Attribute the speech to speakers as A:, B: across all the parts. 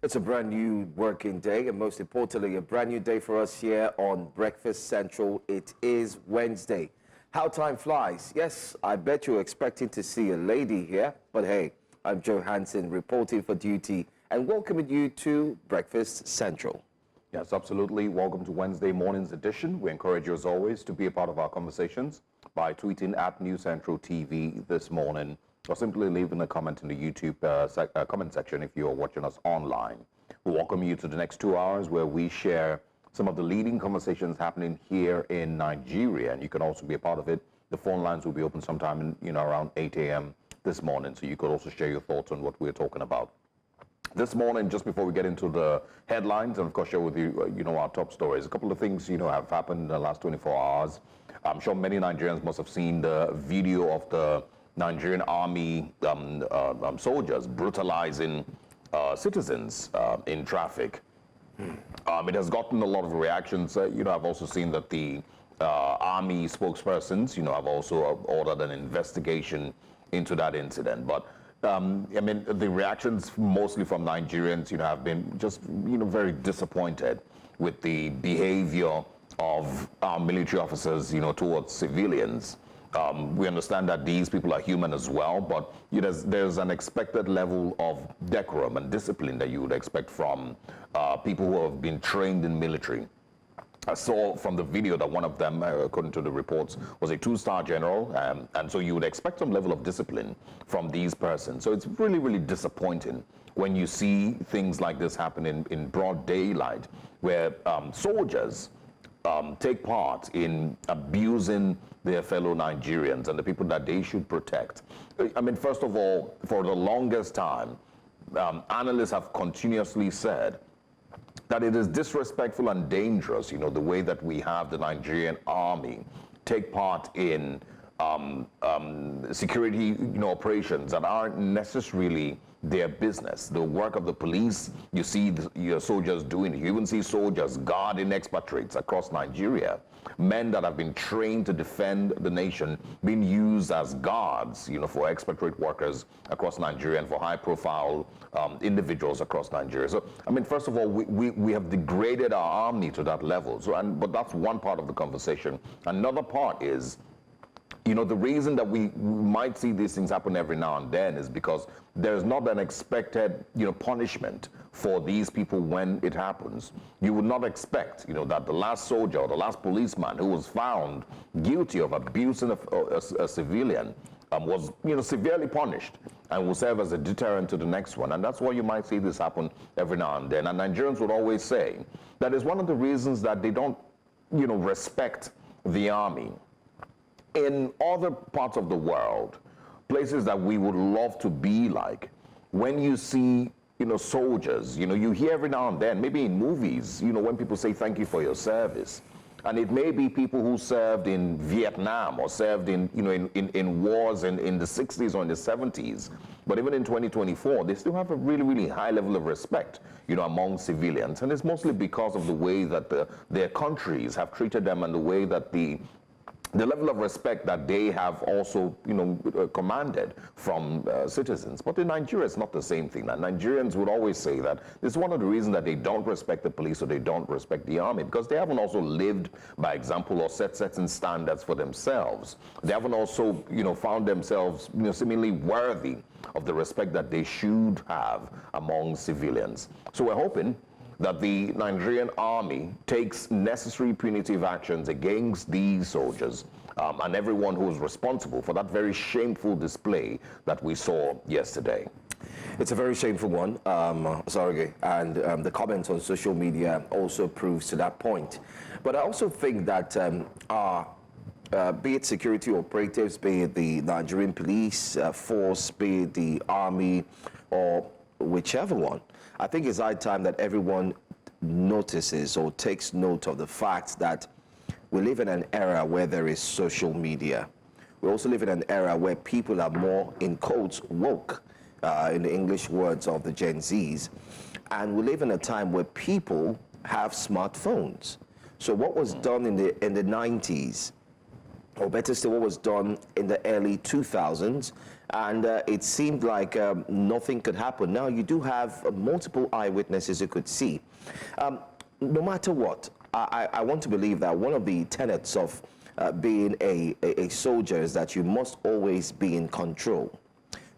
A: It's a brand new working day, and most importantly, a brand new day for us here on Breakfast Central. It is Wednesday. How time flies. Yes, I bet you're expecting to see a lady here, but hey, I'm Joe Hansen reporting for duty and welcoming you to Breakfast Central.
B: Yes, absolutely. Welcome to Wednesday morning's edition. We encourage you, as always, to be a part of our conversations by tweeting at News Central TV this morning, or simply leaving a comment in the YouTube comment section if you're watching us online. We welcome you to the next 2 hours where we share some of the leading conversations happening here in Nigeria, and you can also be a part of it. The phone lines will be open sometime in, around 8 a.m. this morning, so you could also share your thoughts on what we're talking about. This morning, just before we get into the headlines, and of course share with you, our top stories, a couple of things, have happened in the last 24 hours. I'm sure many Nigerians must have seen the video of the Nigerian army soldiers brutalizing citizens in traffic. It has gotten a lot of reactions. I've also seen that the army spokespersons, have also ordered an investigation into that incident. But the reactions mostly from Nigerians, have been just, very disappointed with the behavior of our military officers, towards civilians. We understand that these people are human as well, but there's an expected level of decorum and discipline that you would expect from people who have been trained in military. I saw from the video that one of them, according to the reports, was a 2-star general, and so you would expect some level of discipline from these persons. So it's really, really disappointing when you see things like this happen in broad daylight, where soldiers take part in abusing their fellow Nigerians and the people that they should protect. First of all, for the longest time, analysts have continuously said that it is disrespectful and dangerous, the way that we have the Nigerian army take part in security, operations that aren't necessarily their business. The work of the police, you see your soldiers doing it. You even see soldiers guarding expatriates across Nigeria. Men that have been trained to defend the nation being used as guards, for expatriate workers across Nigeria and for high-profile individuals across Nigeria. So, first of all, we have degraded our army to that level. But that's one part of the conversation. Another part is, the reason that we might see these things happen every now and then is because there's not an expected, punishment for these people when it happens. You would not expect, that the last soldier or the last policeman who was found guilty of abusing a civilian was, severely punished and will serve as a deterrent to the next one. And that's why you might see this happen every now and then. And Nigerians would always say that is one of the reasons that they don't, respect the army. In other parts of the world, places that we would love to be like, when you see, soldiers, you hear every now and then, maybe in movies, when people say thank you for your service. And it may be people who served in Vietnam or served in, in wars in the 60s or in the 70s. But even in 2024, they still have a really, really high level of respect, among civilians. And it's mostly because of the way that their countries have treated them and the way that the level of respect that they have also, commanded from citizens. But in Nigeria, it's not the same thing. Now, Nigerians would always say that this is one of the reasons that they don't respect the police or they don't respect the army, because they haven't also lived by example or set certain standards for themselves. They haven't also, found themselves, seemingly worthy of the respect that they should have among civilians. So we're hoping that the Nigerian army takes necessary punitive actions against these soldiers and everyone who is responsible for that very shameful display that we saw yesterday.
A: It's a very shameful one, Zorge, and the comments on social media also proves to that point. But I also think that be it security operatives, be it the Nigerian police force, be it the army, or whichever one, I think it's high time that everyone notices or takes note of the fact that we live in an era where there is social media. We also live in an era where people are more, in quotes, woke, in the English words of the Gen Zs. And we live in a time where people have smartphones. So what was done in the 90s or better still, what was done in the early 2000s, and it seemed like nothing could happen. Now, you do have multiple eyewitnesses who could see. No matter what, I want to believe that one of the tenets of being a soldier is that you must always be in control.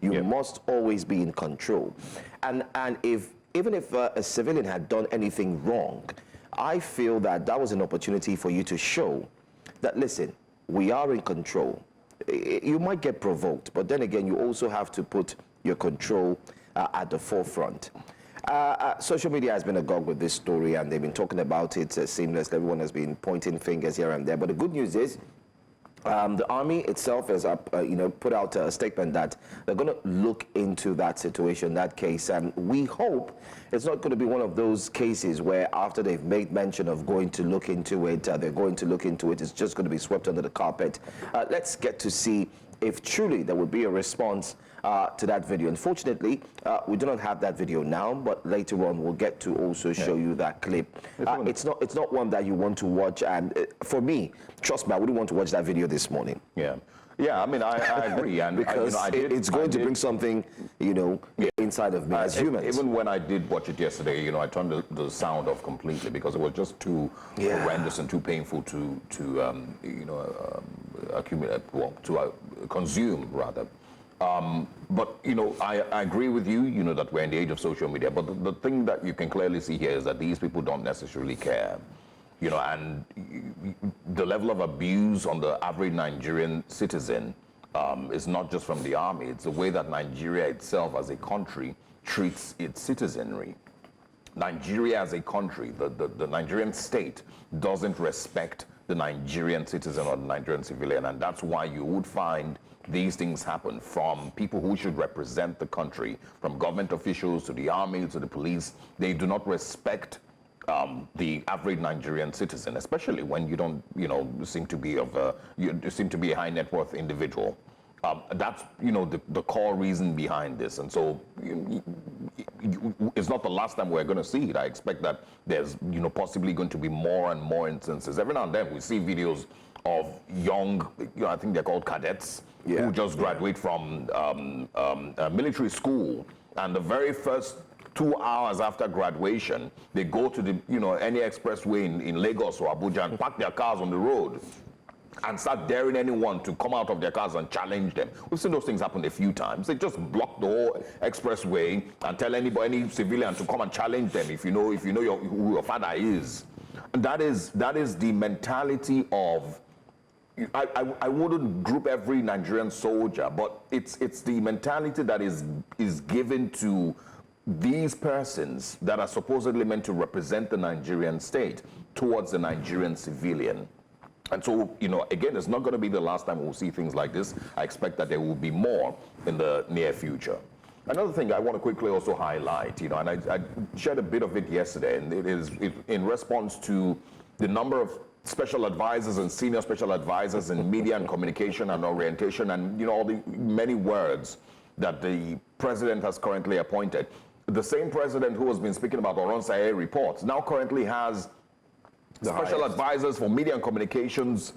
A: You must always be in control. And even if a civilian had done anything wrong, I feel that that was an opportunity for you to show that, listen, we are in control. You might get provoked, but then again, you also have to put your control at the forefront. Social media has been agog with this story, and they've been talking about it seamlessly. Everyone has been pointing fingers here and there. But the good news is, the army itself has put out a statement that they're going to look into that situation, that case, and we hope it's not going to be one of those cases where after they've made mention of going to look into it, they're going to look into it, it's just going to be swept under the carpet. Let's get to see if truly there will be a response to that video. Unfortunately, we do not have that video now, but later on we'll get to also show you that clip. It's not one that you want to watch, and for me, trust me, I wouldn't want to watch that video this morning.
B: Yeah, I mean, I agree. And
A: because it's going to bring something, inside of me as humans.
B: Even when I did watch it yesterday, I turned the sound off completely because it was just too horrendous and too painful to accumulate, to consume rather. But I agree with you, that we're in the age of social media. But the thing that you can clearly see here is that these people don't necessarily care. And the level of abuse on the average Nigerian citizen is not just from the army. It's the way that Nigeria itself as a country treats its citizenry. Nigeria as a country, the Nigerian state doesn't respect the Nigerian citizen or the Nigerian civilian. And that's why you would find these things happen from people who should represent the country, from government officials to the army to the police. They do not respect the average Nigerian citizen, especially when you don't, seem to be you seem to be a high net worth individual. That's, the core reason behind this. And so it's not the last time we're going to see it. I expect that there's, possibly going to be more and more instances. Every now and then we see videos of young, I think they're called cadets, who just graduate from military school. And the very first 2 hours after graduation, they go to the, any expressway in Lagos or Abuja and park their cars on the road and start daring anyone to come out of their cars and challenge them. We've seen those things happen a few times. They just block the whole expressway and tell any civilian to come and challenge them if you know who your father is. And that is the mentality of, I wouldn't group every Nigerian soldier, but it's the mentality that is given to these persons that are supposedly meant to represent the Nigerian state towards the Nigerian civilian. And so, again, it's not going to be the last time we'll see things like this. I expect that there will be more in the near future. Another thing I want to quickly also highlight, and I shared a bit of it yesterday, and it is in response to the number of special advisors and senior special advisors in media and communication and orientation and, all the many words that the president has currently appointed. The same president who has been speaking about Oronsaye reports now currently has special advisors for media and communications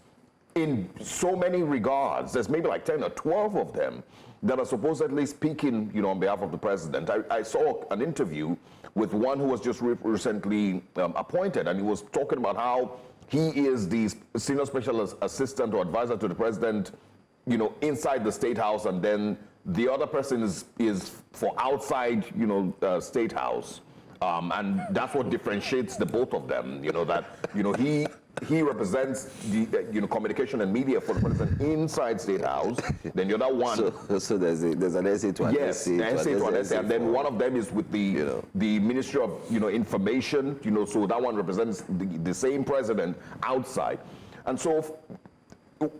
B: in so many regards. There's maybe like 10 or 12 of them that are supposedly speaking, on behalf of the president. I saw an interview with one who was just recently appointed, and he was talking about how he is the senior special assistant or advisor to the president, inside the State House, and then the other person is for outside, State House. And that's what differentiates the both of them, he represents the, communication and media for the president inside State House. Then the other one.
A: So there's an essay to an essay.
B: Yes, essay to an essay. And then one of them is with the Ministry of, Information, so that one represents the same president outside. And so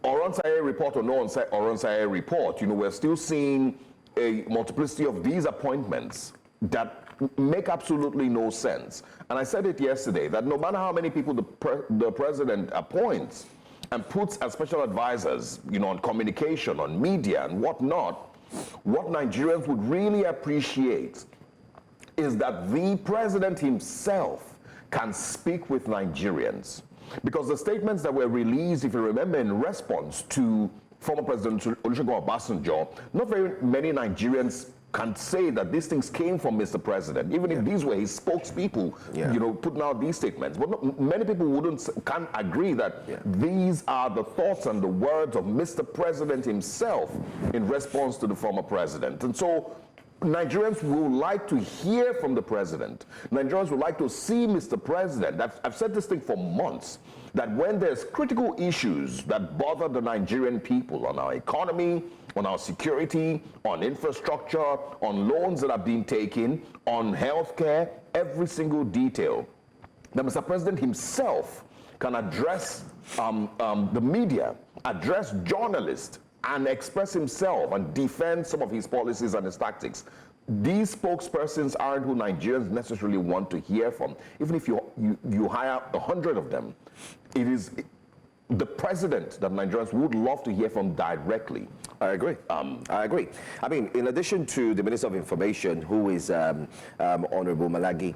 B: Oronsaye report or no Oronsaye report, we're still seeing a multiplicity of these appointments that make absolutely no sense. And I said it yesterday, that no matter how many people the president appoints and puts as special advisors, on communication, on media and whatnot, what Nigerians would really appreciate is that the president himself can speak with Nigerians. Because the statements that were released, if you remember, in response to former President Olusegun Obasanjo, not very many Nigerians can say that these things came from Mr. President, even if these were his spokespeople, you know, putting out these statements. But many people can't agree that these are the thoughts and the words of Mr. President himself in response to the former president. And so Nigerians would like to hear from the president. Nigerians would like to see Mr. President. I've said this thing for months, that when there's critical issues that bother the Nigerian people on our economy, on our security, on infrastructure, on loans that are being taken, on healthcare, every single detail, that Mr. President himself can address the media, address journalists, and express himself and defend some of his policies and his tactics. These spokespersons aren't who Nigerians necessarily want to hear from. Even if you hire 100 of them, it is the president that Nigerians would love to hear from directly.
A: I agree. I agree. I mean, in addition to the Minister of Information, who is Honorable Malagi,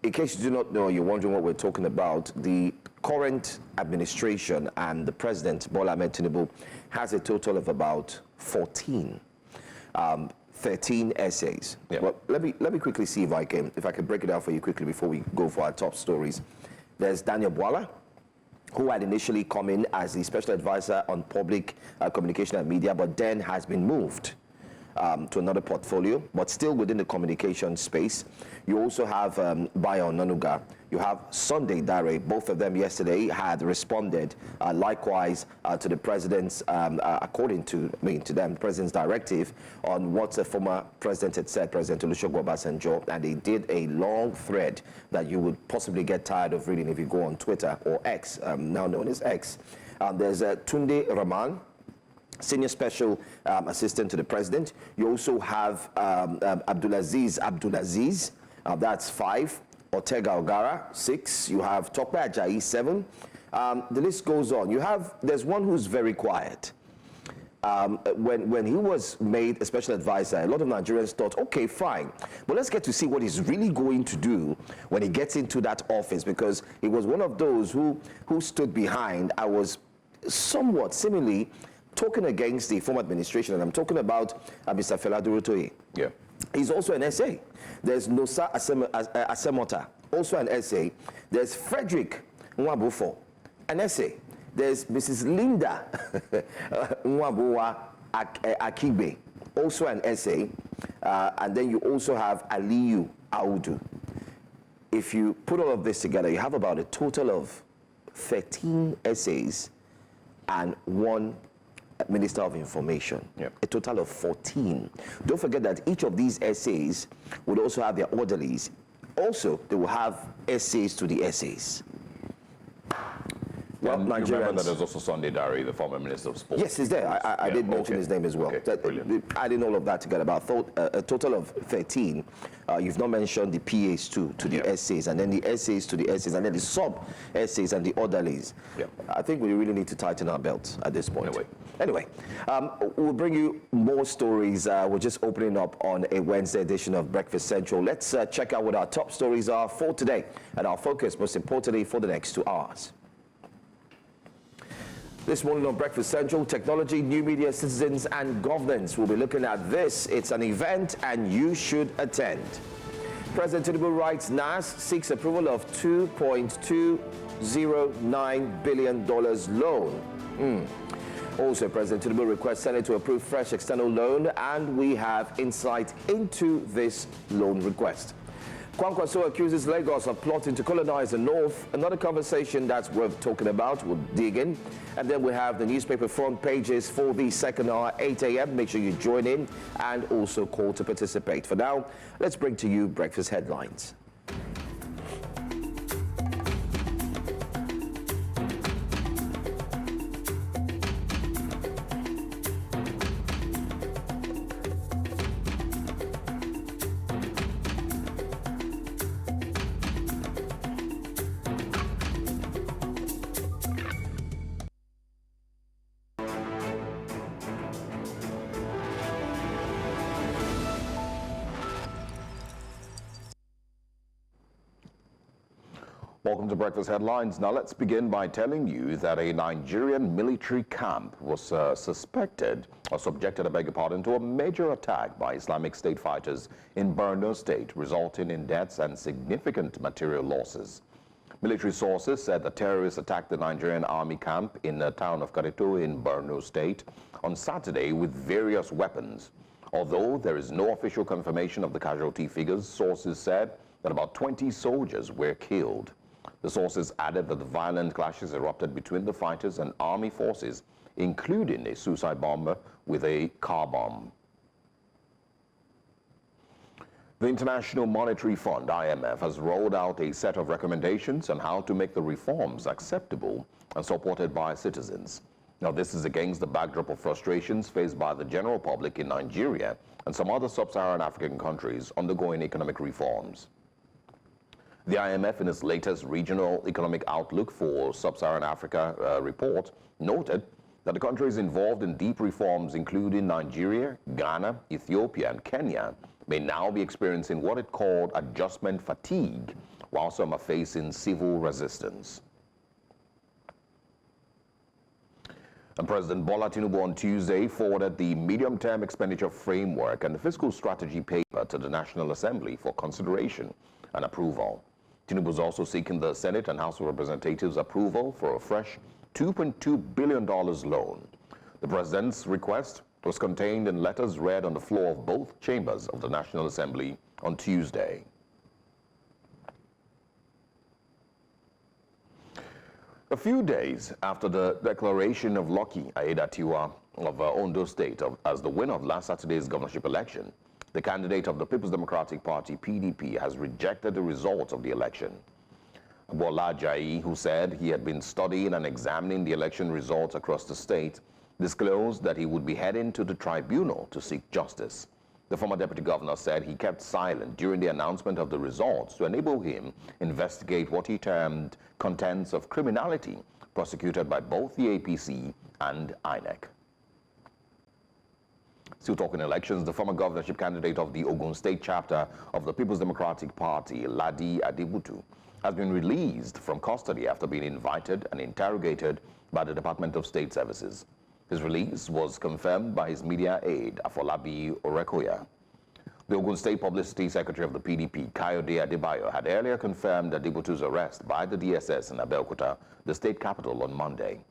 A: in case you do not know, you're wondering what we're talking about, the current administration and the president, Bola Tinubu, has a total of about 13 essays. Well, let me quickly see if I can break it out for you quickly before we go for our top stories. There's Daniel Bola, who had initially come in as the special advisor on public communication and media, but then has been moved to another portfolio, but still within the communication space. You also have Bayo Nanuga. You have Sunday Dare. Both of them yesterday had responded likewise to the president's, according to them, president's directive on what the former president had said, President Olusegun Obasanjo, and they did a long thread that you would possibly get tired of reading if you go on Twitter or X, now known as X. There's Tunde Rahman, Senior Special Assistant to the President. You also have Abdulaziz, that's 5. Ortega Ogara, 6. You have Tope Ajayi, 7. The list goes on. There's one who's very quiet. When he was made a special advisor, a lot of Nigerians thought, okay, fine, but let's get to see what he's really going to do when he gets into that office, because he was one of those who stood behind. I was somewhat seemingly talking against the former administration, and I'm talking about Mr. Fela Durotoye.
B: Yeah.
A: He's also an SA. There's Nosa Asemota, also an SA. There's Frederick Nwabufo, an SA. There's Mrs. Linda Nwabuwa Akibe, also an SA. And then you also have Aliyu Audu. If you put all of this together, you have about a total of 13 essays and 1 Minister of Information, a total of 14. Don't forget that each of these essays would also have their orderlies. Also, they will have essays to the essays. Well,
B: Nigerians, remember that there's also Sunday Dare, the former Minister of Sports.
A: Yes, he's there. I did mention his name as well.
B: Brilliant.
A: Adding all of that together, about a total of 13. You've not mentioned the PAs to the essays, and then the essays to the essays, and then the sub-essays and the orderlies. I think we really need to tighten our belts at this point. Anyway, we'll bring you more stories. We're just opening up on a Wednesday edition of Breakfast Central. Let's check out what our top stories are for today, and our focus, most importantly, for the next 2 hours. This morning on Breakfast Central, technology, new media, citizens, and governance. We'll be looking at this. It's an event, and you should attend. President Tinubu writes NAS seeks approval of $2.209 billion loan. Also, President Tinubu requests Senate to approve fresh external loan, and we have insight into this loan request. Kwankwaso accuses Lagos of plotting to colonize the north. Another conversation that's worth talking about. We'll dig in. And then we have the newspaper front pages for the second hour, 8 a.m. Make sure you join in and also call to participate. For now, let's bring to you breakfast headlines.
B: Welcome to Breakfast Headlines. Now let's begin by telling you that a Nigerian military camp was subjected, I beg your pardon, to a major attack by Islamic State fighters in Borno State, resulting in deaths and significant material losses. Military sources said the terrorists attacked the Nigerian army camp in the town of Karito in Borno State on Saturday with various weapons. Although there is no official confirmation of the casualty figures, sources said that about 20 soldiers were killed. The sources added that the violent clashes erupted between the fighters and army forces, including a suicide bomber with a car bomb. The International Monetary Fund, IMF, has rolled out a set of recommendations on how to make the reforms acceptable and supported by citizens. Now, this is against the backdrop of frustrations faced by the general public in Nigeria and some other Sub-Saharan African countries undergoing economic reforms. The IMF, in its latest Regional Economic Outlook for Sub-Saharan Africa report, noted that the countries involved in deep reforms, including Nigeria, Ghana, Ethiopia, and Kenya, may now be experiencing what it called adjustment fatigue, while some are facing civil resistance. And President Bola Tinubu on Tuesday forwarded the medium-term expenditure framework and the fiscal strategy paper to the National Assembly for consideration and approval. Tinubu is also seeking the Senate and House of Representatives' approval for a fresh $2.2 billion loan. The president's request was contained in letters read on the floor of both chambers of the National Assembly on Tuesday. A few days after the declaration of Lucky Aiyedatiwa of Ondo State as the winner of last Saturday's governorship election, the candidate of the People's Democratic Party, PDP, has rejected the results of the election. Bola Tinubu, who said he had been studying and examining the election results across the state, disclosed that he would be heading to the tribunal to seek justice. The former deputy governor said he kept silent during the announcement of the results to enable him investigate what he termed contents of criminality prosecuted by both the APC and INEC. Still talking elections, the former governorship candidate of the Ogun State chapter of the People's Democratic Party, Ladi Adibutu, has been released from custody after being invited and interrogated by the Department of State Services. His release was confirmed by his media aide, Afolabi Orekoya. The Ogun State Publicity Secretary of the PDP, Kayode Adebayo, had earlier confirmed Adibutu's arrest by the DSS in Abeokuta, the state capital, on Monday.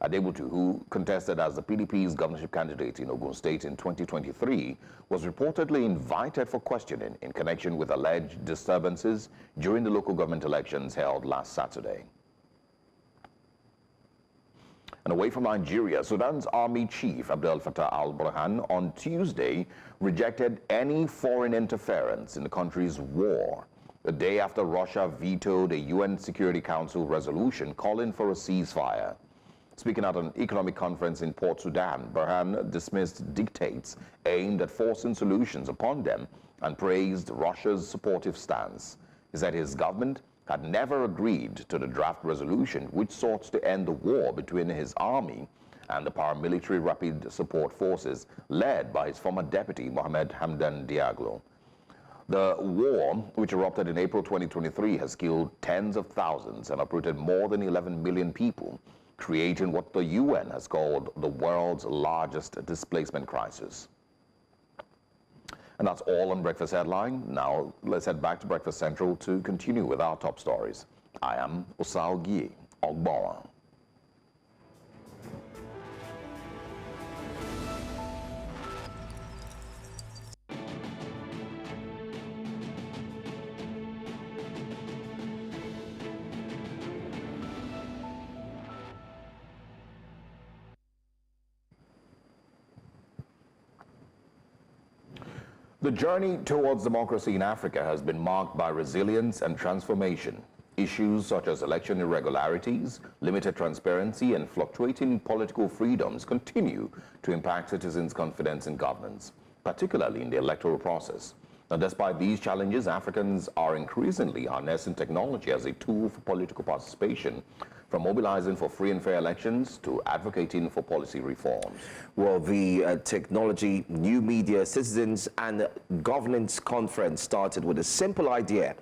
B: Adebutu, who contested as the PDP's governorship candidate in Ogun State in 2023, was reportedly invited for questioning in connection with alleged disturbances during the local government elections held last Saturday. And away from Nigeria, Sudan's army chief, Abdel Fattah al-Burhan, on Tuesday rejected any foreign interference in the country's war, a day after Russia vetoed a UN Security Council resolution calling for a ceasefire. Speaking at an economic conference in Port Sudan, Burhan dismissed dictates aimed at forcing solutions upon them and praised Russia's supportive stance. He said his government had never agreed to the draft resolution which sought to end the war between his army and the paramilitary rapid support forces led by his former deputy, Mohamed Hamdan Diaglo. The war, which erupted in April 2023, has killed tens of thousands and uprooted more than 11 million people, creating what the UN has called the world's largest displacement crisis. And that's all on Breakfast Headline. Now, let's head back to Breakfast Central to continue with our top stories. I am Osaogie Ogbonwa. The journey towards democracy in Africa has been marked by resilience and transformation. Issues such as election irregularities, limited transparency, and fluctuating political freedoms continue to impact citizens' confidence in governance, particularly in the electoral process. Now, despite these challenges, Africans are increasingly harnessing technology as a tool for political participation, from mobilizing for free and fair elections to advocating for policy reforms.
A: Well, the Technology, New Media, Citizens and Governance Conference started with a simple idea: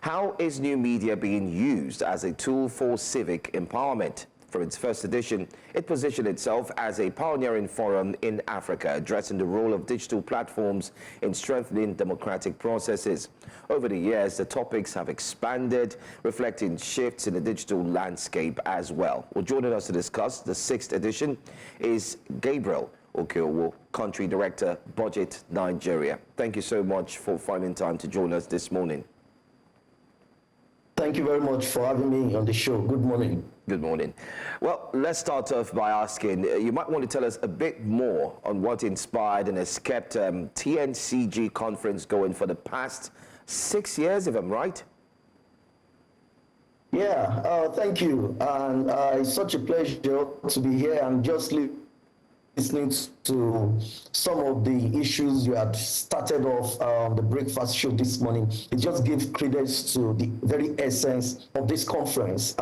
A: How is new media being used as a tool for civic empowerment? For its first edition, it positioned itself as a pioneering forum in Africa, addressing the role of digital platforms in strengthening democratic processes. Over the years, the topics have expanded, reflecting shifts in the digital landscape as well. Well, joining us to discuss the 6th edition is Gabriel Okeowo, Country Director, Budget Nigeria. Thank you so much for finding time to join us this morning.
C: Thank you very much for having me on the show. Good morning.
A: Good morning. Well, let's start off by asking, you might want to tell us a bit more on what inspired and has kept TNCG conference going for the past 6 years, if I'm right?
C: Yeah, thank you. And it's such a pleasure to be here and just listening to some of the issues you had started off the breakfast show this morning. It just gives credence to the very essence of this conference.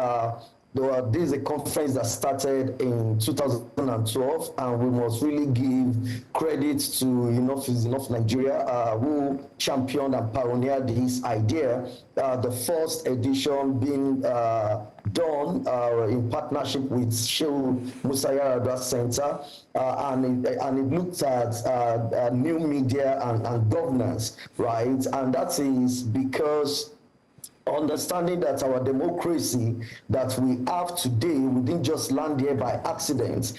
C: This is a conference that started in 2012, and we must really give credit to Enough is Enough Nigeria, who championed and pioneered this idea. The first edition being done in partnership with Shehu Musayarada Center, and it looked at new media and governance, right? And that is because understanding that our democracy that we have today, we didn't just land here by accident.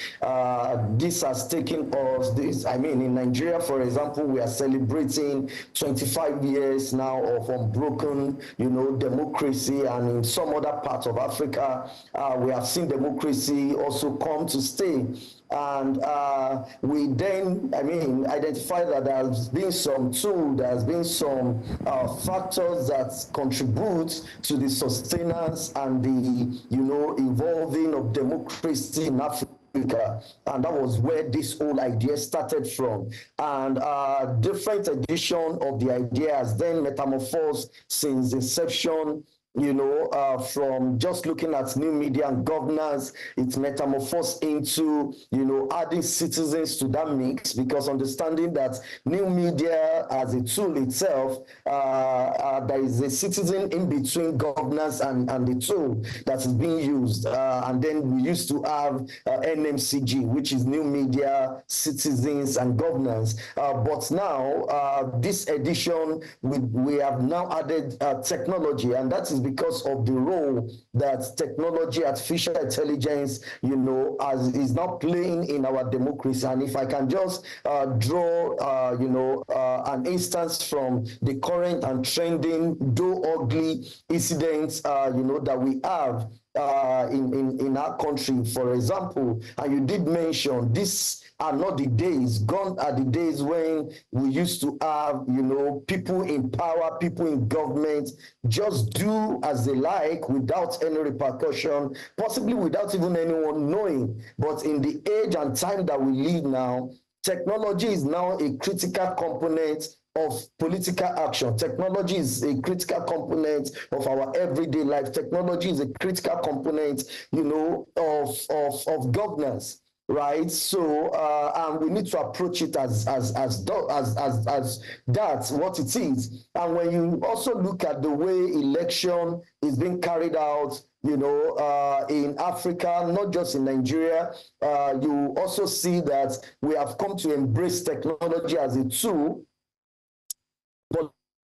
C: This has taken us, in Nigeria, for example, we are celebrating 25 years now of unbroken, democracy, and in some other parts of Africa, we have seen democracy also come to stay. And we then, identify that there has been some tool, there has been some factors that contribute to the sustenance and the, evolving of democracy in Africa. And that was where this whole idea started from. And different edition of the idea has then metamorphosed since inception. From just looking at new media and governance, it's metamorphosed into, adding citizens to that mix, because understanding that new media as a tool itself, there is a citizen in between governance and the tool that is being used. And then we used to have NMCG, which is new media, citizens, and governance. But now, this edition, we have now added technology, and that is because of the role that technology, artificial intelligence, is now playing in our democracy. And if I can just draw, an instance from the current and trending, though ugly incidents, that we have in our country, for example, and you did mention this are not the days, gone are the days when we used to have, people in power, people in government, just do as they like without any repercussion, possibly without even anyone knowing. But in the age and time that we live now, technology is now a critical component of political action. Technology is a critical component of our everyday life. Technology is a critical component, of governance. Right, so and we need to approach it as that's what it is. And when you also look at the way election is being carried out, in Africa, not just in Nigeria, you also see that we have come to embrace technology as a tool.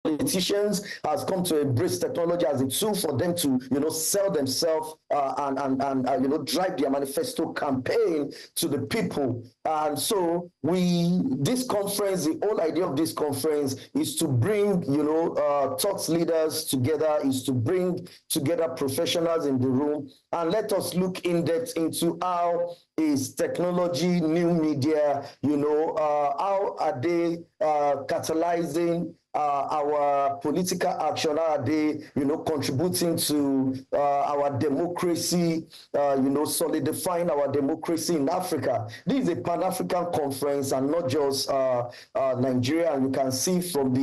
C: Politicians has come to embrace technology as a tool for them to, sell themselves and drive their manifesto campaign to the people. And so this conference, the whole idea of this conference is to bring, thought leaders together, is to bring together professionals in the room, and let us look in depth into how is technology, new media, how are they catalyzing our political action? How are they, contributing to our democracy, solidifying our democracy in Africa? This is a Sub-Saharan African conference and not just Nigeria. And you can see from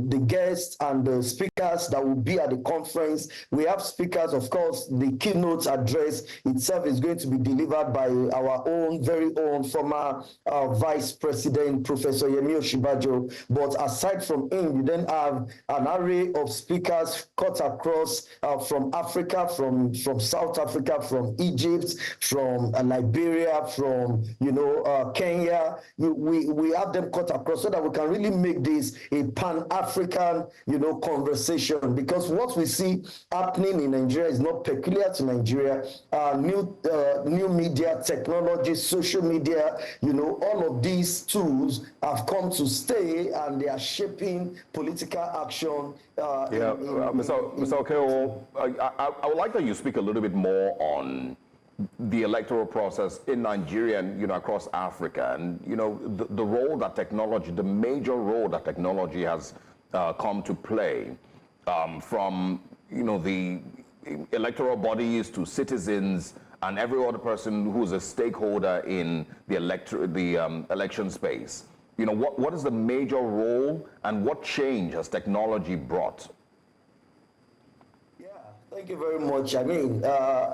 C: the guests and the speakers that will be at the conference. We have speakers, of course. The keynote address itself is going to be delivered by our own, very own former Vice President, Professor Yemi Oshibajo. But aside from him, you then have an array of speakers cut across from Africa, from South Africa, from Egypt, from Liberia, from Kenya. We have them cut across so that we can really make this a pan-African conversation, because what we see happening in Nigeria is not peculiar to Nigeria. New media, technology, social media, all of these tools have come to stay, and they are shaping political action.
B: Mr. Okeo, I would like that you speak a little bit more on the electoral process in Nigeria and across Africa, and the role that technology, the major role that technology has come to play, from the electoral bodies to citizens and every other person who's a stakeholder in the election space. What is the major role, and what change has technology brought?
C: Thank you very much. I mean,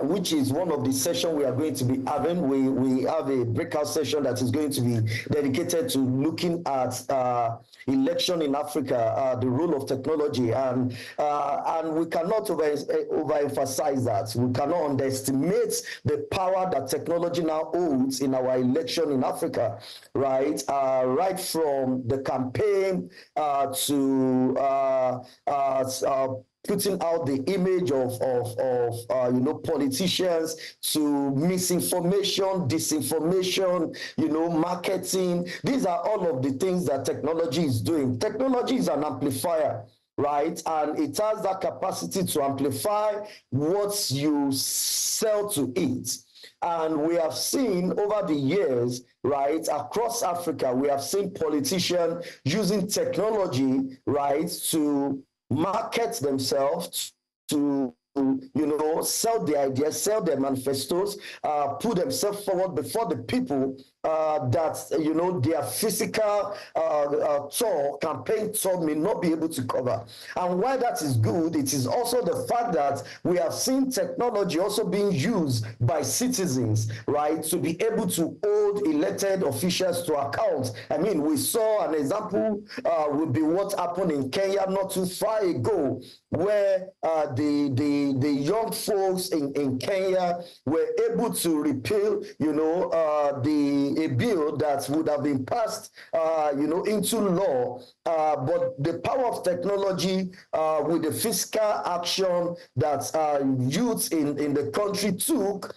C: which is one of the sessions we are going to be having. We have a breakout session that is going to be dedicated to looking at election in Africa, the role of technology, and we cannot overemphasize that. We cannot underestimate the power that technology now holds in our election in Africa, right? Right from the campaign to putting out the image of politicians, to misinformation, disinformation, marketing. These are all of the things that technology is doing. Technology is an amplifier, right? And it has that capacity to amplify what you sell to it. And we have seen over the years, right, across Africa, we have seen politicians using technology, right, to market themselves, to sell their ideas, sell their manifestos, put themselves forward before the people that their physical campaign tour may not be able to cover. And why that is good, it is also the fact that we have seen technology also being used by citizens, right, to be able to hold elected officials to account. I mean, we saw an example would be what happened in Kenya not too far ago, where the young folks in Kenya were able to repeal, a bill that would have been passed, into law. But the power of technology, with the fiscal action that youth in the country took,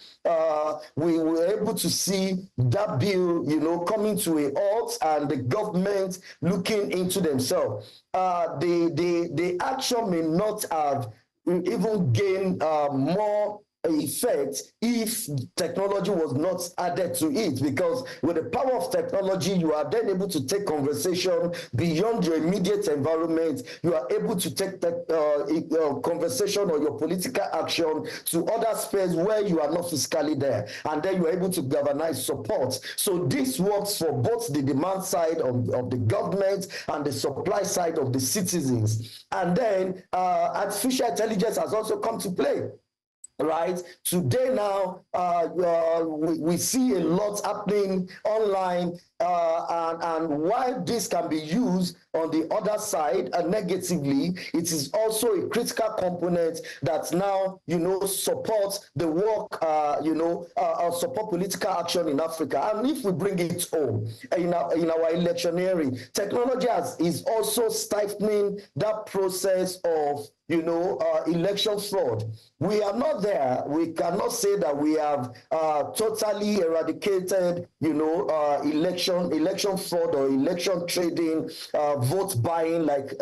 C: we were able to see that bill, coming to a halt, and the government looking into themselves. The action may not have even gained more effect if technology was not added to it, because with the power of technology, you are then able to take conversation beyond your immediate environment. You are able to take conversation or your political action to other spheres where you are not physically there, and then you are able to galvanize support. So this works for both the demand side of the government and the supply side of the citizens. And then artificial intelligence has also come to play. Right today now, we see a lot happening online, and while this can be used on the other side negatively, it is also a critical component that now supports the work, support political action in Africa. And if we bring it home in our electioneering, technology is also stifling that process of election fraud. We are not there. We cannot say that we have totally eradicated, election fraud or election trading, vote buying like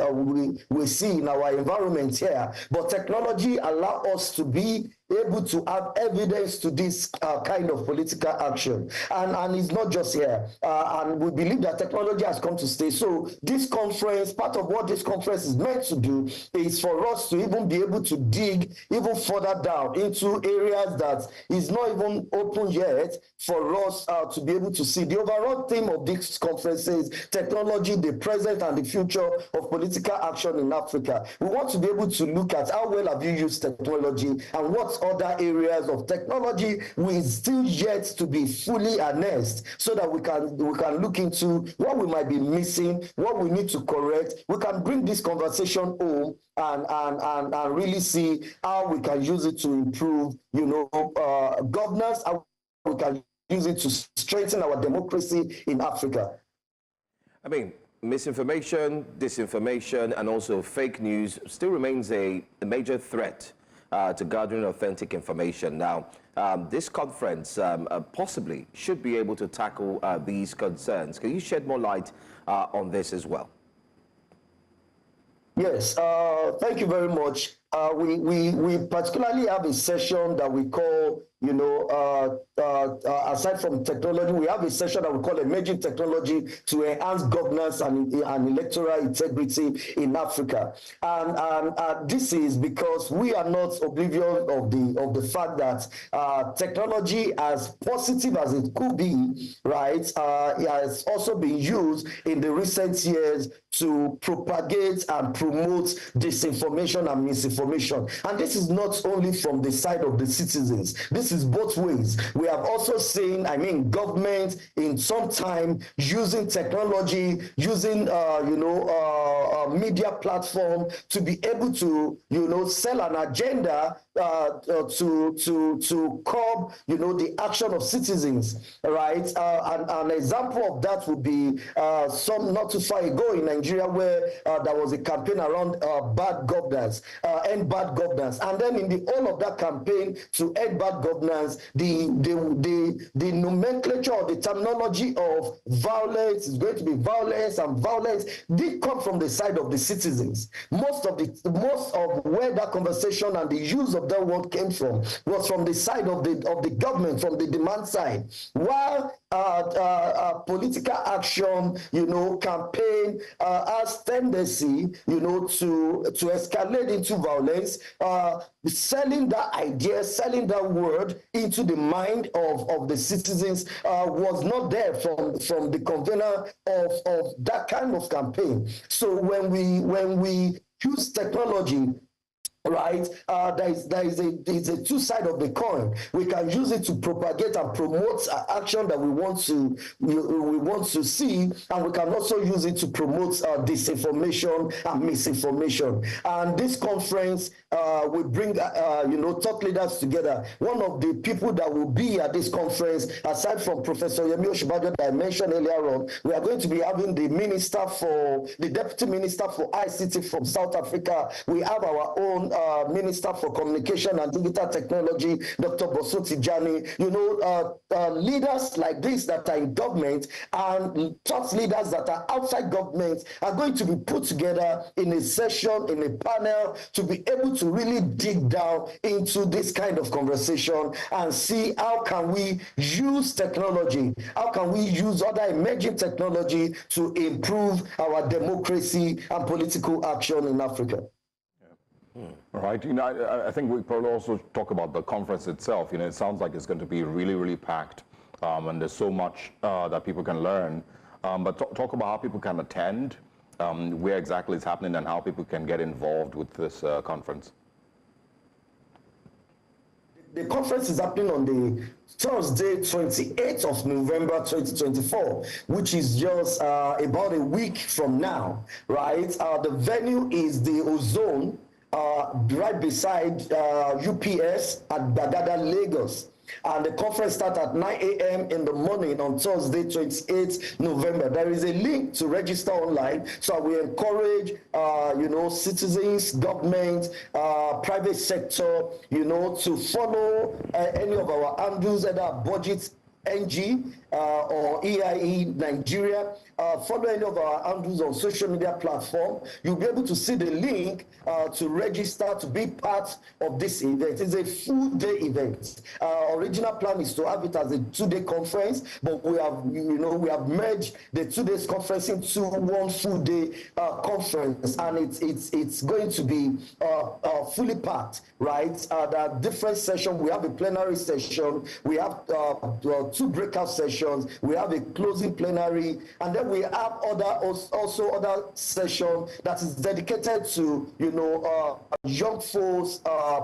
C: we see in our environment here. But technology allows us to be able to have evidence to this kind of political action. And it's not just here. And we believe that technology has come to stay. So this conference, part of what this conference is meant to do is for us to even be able to dig even further down into areas that is not even open yet for us to be able to see. The overall theme of this conference is technology, the present and the future of political action in Africa. We want to be able to look at how well have you used technology and what other areas of technology we still yet to be fully harnessed, so that we can look into what we might be missing, what we need to correct. We can bring this conversation home and really see how we can use it to improve, governance, how we can use it to strengthen our democracy in Africa.
A: I mean, misinformation, disinformation, and also fake news still remains a major threat to gathering authentic information. Now, this conference possibly should be able to tackle these concerns. Can you shed more light on this as well?
C: Yes, thank you very much. We particularly have a session that we call, aside from technology, we have a session that we call Emerging Technology to Enhance Governance and Electoral Integrity in Africa. And this is because we are not oblivious of the fact that technology, as positive as it could be, right, has also been used in the recent years to propagate and promote disinformation and misinformation. And this is not only from the side of the citizens. This is both ways. We have also seen, government in some time using technology, using, media platform to be able to, sell an agenda to curb, the action of citizens, right? An example of that would be some not too far ago in Nigeria, where there was a campaign around bad governance, end bad governance, and then in the whole of that campaign to end bad governance, the nomenclature or the terminology of violence is going to be violence, and violence did come from the side of the citizens. Most of where that conversation and the use of that word came from was from the side of the government, from the demand side. While political action, campaign has tendency, to escalate into violence, selling that idea, selling that word into the mind of the citizens was not there from the convener of that kind of campaign. So when we use technology, right, there is a two sides of the coin. We can use it to propagate and promote action that we want to see, and we can also use it to promote disinformation and misinformation. And this conference will bring thought leaders together. One of the people that will be at this conference, aside from Professor Yemi Osinbajo that I mentioned earlier on, we are going to be having the Deputy Minister for ICT from South Africa. We have our own Minister for Communication and Digital Technology, Dr. Boso Tijani. Leaders like this that are in government and thought leaders that are outside government are going to be put together in a session, in a panel, to be able to really dig down into this kind of conversation and see how can we use technology, how can we use other emerging technology to improve our democracy and political action in Africa.
B: All right. I think we probably also talk about the conference itself. It sounds like it's going to be really, really packed, and there's so much that people can learn. But talk about how people can attend, where exactly it's happening, and how people can get involved with this conference.
C: The conference is happening on the Thursday, 28th of November, 2024, which is just about a week from now, right? The venue is the Ozone, right beside UPS at Badada, Lagos. And the conference starts at 9 a.m. in the morning on Thursday, 28th November. There is a link to register online. So we encourage, citizens, government, private sector, to follow any of our handles, either budget NG or EIE Nigeria. Follow any of our handles on social media platform. You'll be able to see the link to register to be part of this event. It's a full-day event. Original plan is to have it as a 2-day conference, but we have, we have merged the 2 days conference into one full-day conference, and it's going to be fully packed, right? There are different sessions. We have a plenary session. We have 2 breakout sessions. We have a closing plenary, and then we have also other sessions that is dedicated to young folks,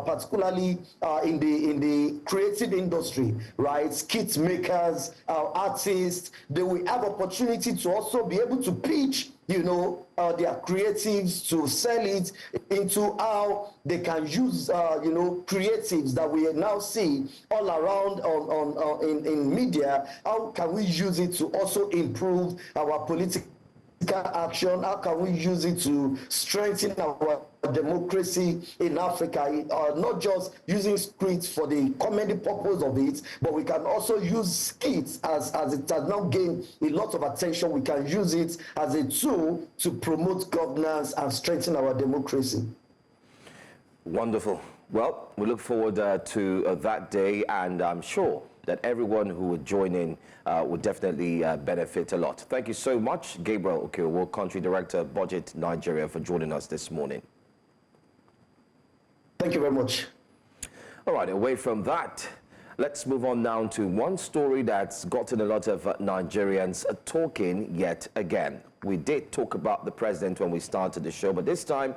C: particularly in the creative industry, right? Skit makers, artists. They will have opportunity to also be able to pitch their creatives, to sell it into how they can use creatives that we now see all around in media. How can we use it to also improve our political action? How can we use it to strengthen our democracy in Africa? Not just using skits for the comedy purpose of it, but we can also use skits as it has now gained a lot of attention. We can use it as a tool to promote governance and strengthen our democracy.
A: Wonderful. Well, we look forward to that day, and I'm sure that everyone who would join in would definitely benefit a lot. Thank you so much, Gabriel Okeowo, Country Director, Budget Nigeria, for joining us this morning.
C: Thank you very much.
A: All right, away from that, let's move on now to one story that's gotten a lot of Nigerians talking yet again. We did talk about the president when we started the show, but this time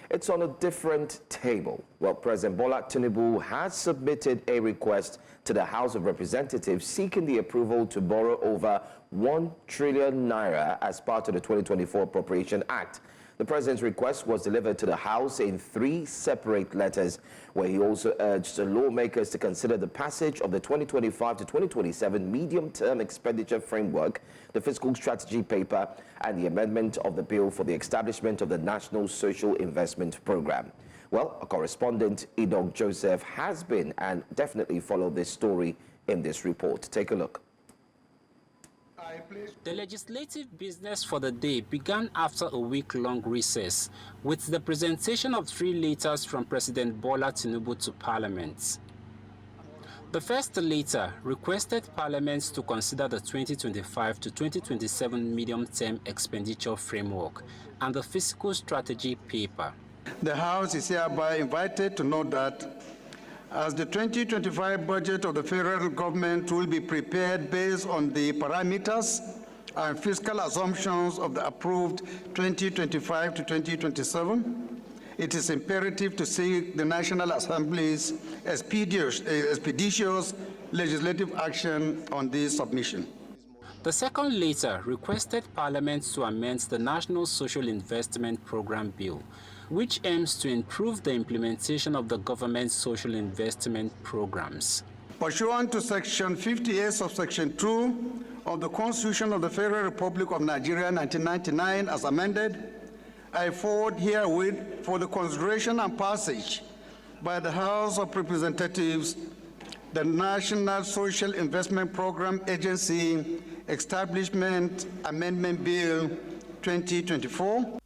A: it's on a different table. Well, President Bola Tinubu has submitted a request to the House of Representatives seeking the approval to borrow over 1 trillion naira as part of the 2024 Appropriation Act. The president's request was delivered to the House in 3 separate letters, where he also urged the lawmakers to consider the passage of the 2025 to 2027 medium-term expenditure framework, the fiscal strategy paper, and the amendment of the bill for the establishment of the National Social Investment Program. Well, a correspondent, Edog Joseph, has been and definitely followed this story in this report. Take a look.
D: The legislative business for the day began after a week-long recess with the presentation of 3 letters from President Bola Tinubu to Parliament. The first letter requested Parliament to consider the 2025 to 2027 medium-term expenditure framework and the fiscal strategy paper.
E: The House is hereby invited to note that as the 2025 budget of the federal government will be prepared based on the parameters and fiscal assumptions of the approved 2025 to 2027, it is imperative to seek the National Assembly's expeditious legislative action on this submission.
D: The second letter requested Parliament to amend the National Social Investment Program Bill, which aims to improve the implementation of the government's social investment programs.
E: Pursuant to Section 58, subsection 2 of the Constitution of the Federal Republic of Nigeria, 1999, as amended, I forward herewith for the consideration and passage by the House of Representatives the National Social Investment Program Agency Establishment Amendment Bill 2024.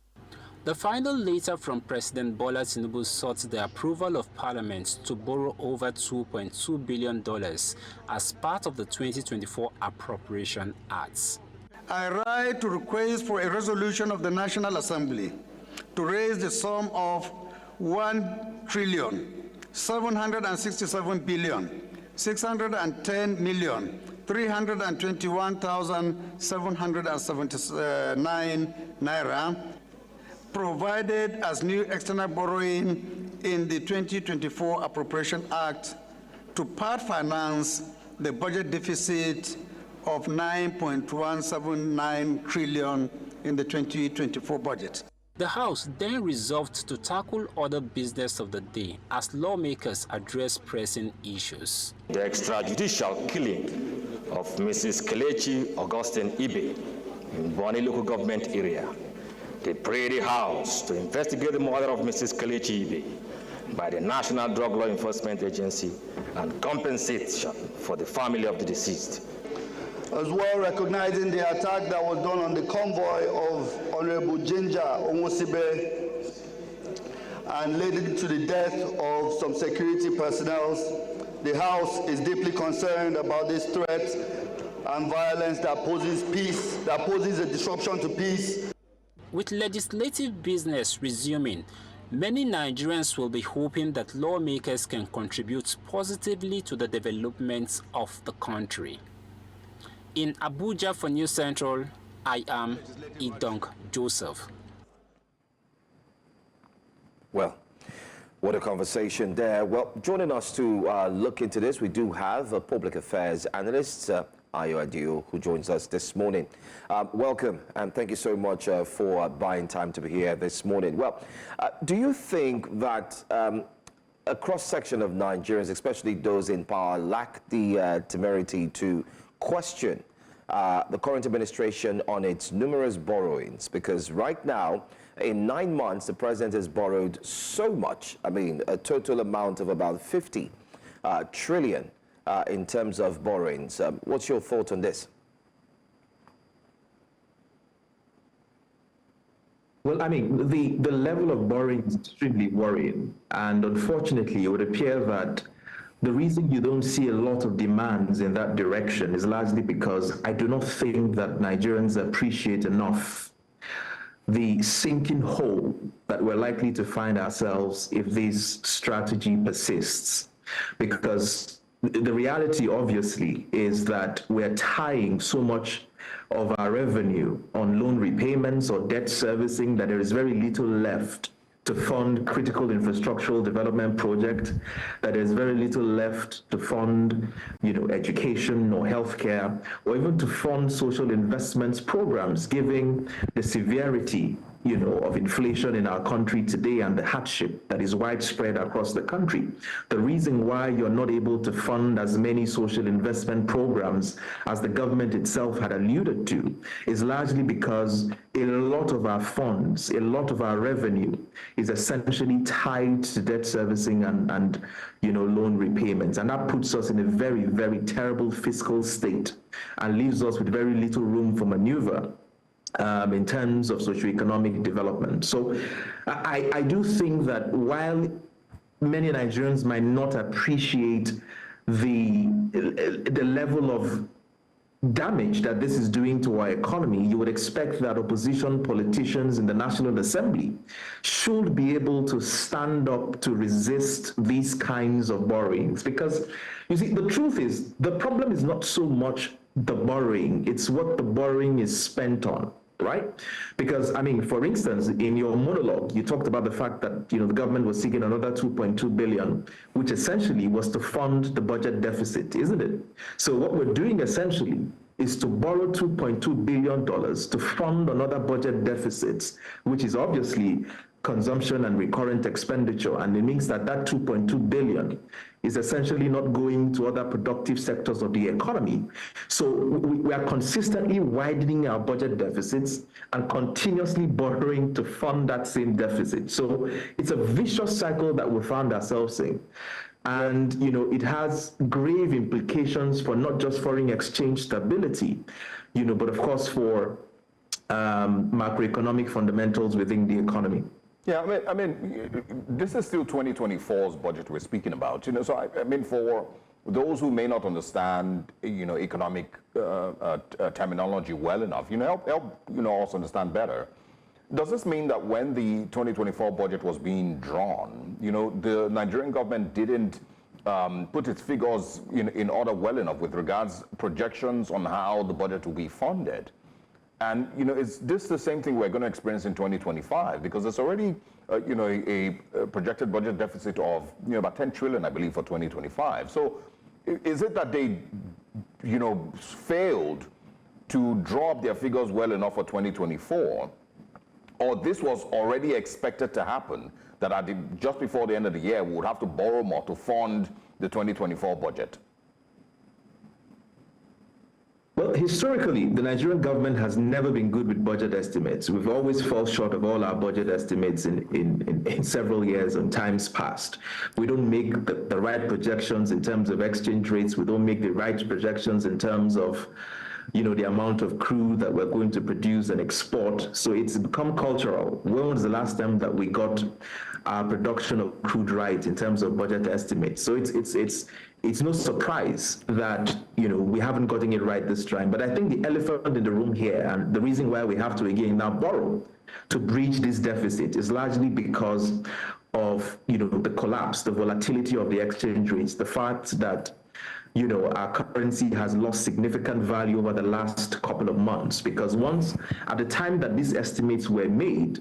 D: The final letter from President Bola Tinubu sought the approval of Parliament to borrow over $2.2 billion as part of the 2024 Appropriation Act.
E: I write to request for a resolution of the National Assembly to raise the sum of 1,767,610,321,779 naira, provided as new external borrowing in the 2024 Appropriation Act to part finance the budget deficit of 9.179 trillion in the 2024 budget.
D: The House then resolved to tackle other business of the day as lawmakers address pressing issues.
F: The extrajudicial killing of Mrs. Kelechi Augustine Ibe in Boni local government area. The Prairie House to investigate the murder of Mrs. Kelechi Ibe by the National Drug Law Enforcement Agency and compensation for the family of the deceased.
G: as well recognizing the attack that was done on the convoy of Honorable Ginger Onwosibe and leading to the death of some security personnel. The House is deeply concerned about this threat and violence that poses a disruption to peace.
D: With legislative business resuming, many Nigerians will be hoping that lawmakers can contribute positively to the development of the country. In Abuja for News Central, I am Idong Joseph.
A: Well, what a conversation there. Well, joining us to look into this, we do have a public affairs analyst, Ayo Adio, who joins us this morning. Welcome, and thank you so much for buying time to be here this morning. Well, do you think that a cross-section of Nigerians, especially those in power, lack the temerity to question the current administration on its numerous borrowings? Because right now, in 9 months, the president has borrowed so much, I mean, a total amount of about 50 trillion in terms of borrowings. What's your thought on this?
H: Well, I mean, the level of borrowing is extremely worrying. And unfortunately, it would appear that the reason you don't see a lot of demands in that direction is largely because I do not think that Nigerians appreciate enough the sinking hole that we're likely to find ourselves if this strategy persists. Because the reality, obviously, is that we're tying so much of our revenue on loan repayments or debt servicing that there is very little left to fund critical infrastructural development projects, that there's very little left to fund, education or healthcare, or even to fund social investments programs, given the severity, of inflation in our country today and the hardship that is widespread across the country. The reason why you're not able to fund as many social investment programs as the government itself had alluded to is largely because a lot of our funds, a lot of our revenue is essentially tied to debt servicing and loan repayments. And that puts us in a very, very terrible fiscal state and leaves us with very little room for maneuver in terms of socioeconomic development. So I do think that while many Nigerians might not appreciate the level of damage that this is doing to our economy, you would expect that opposition politicians in the National Assembly should be able to stand up to resist these kinds of borrowings. Because, you see, the truth is, the problem is not so much the borrowing, it's what the borrowing is spent on. Right? Because, I mean, for instance, in your monologue, you talked about the fact that, the government was seeking another 2.2 billion, which essentially was to fund the budget deficit, isn't it? So what we're doing essentially is to borrow $2.2 billion to fund another budget deficit, which is obviously consumption and recurrent expenditure. And it means that that 2.2 billion is essentially not going to other productive sectors of the economy. So we are consistently widening our budget deficits and continuously borrowing to fund that same deficit. So it's a vicious cycle that we found ourselves in. And, it has grave implications for not just foreign exchange stability, but of course for macroeconomic fundamentals within the economy.
B: Yeah, I mean, this is still 2024's budget we're speaking about. So I mean, for those who may not understand, economic terminology well enough, help us understand better. Does this mean that when the 2024 budget was being drawn, the Nigerian government didn't put its figures in order well enough with regards projections on how the budget will be funded? And, is this the same thing we're going to experience in 2025? Because there's already, a projected budget deficit of, about 10 trillion, I believe, for 2025. So is it that they, failed to draw up their figures well enough for 2024? Or this was already expected to happen, that just before the end of the year, we would have to borrow more to fund the 2024 budget?
H: Well, historically, the Nigerian government has never been good with budget estimates. We've always fallen short of all our budget estimates in several years and times past. We don't make the right projections in terms of exchange rates. We don't make the right projections in terms of the amount of crude that we're going to produce and export. So it's become cultural. When was the last time that we got our production of crude right in terms of budget estimates? So it's no surprise that we haven't gotten it right this time. But I think the elephant in the room here, and the reason why we have to again now borrow to bridge this deficit, is largely because of the collapse, the volatility of the exchange rates, the fact that our currency has lost significant value over the last couple of months. Because once, at the time that these estimates were made,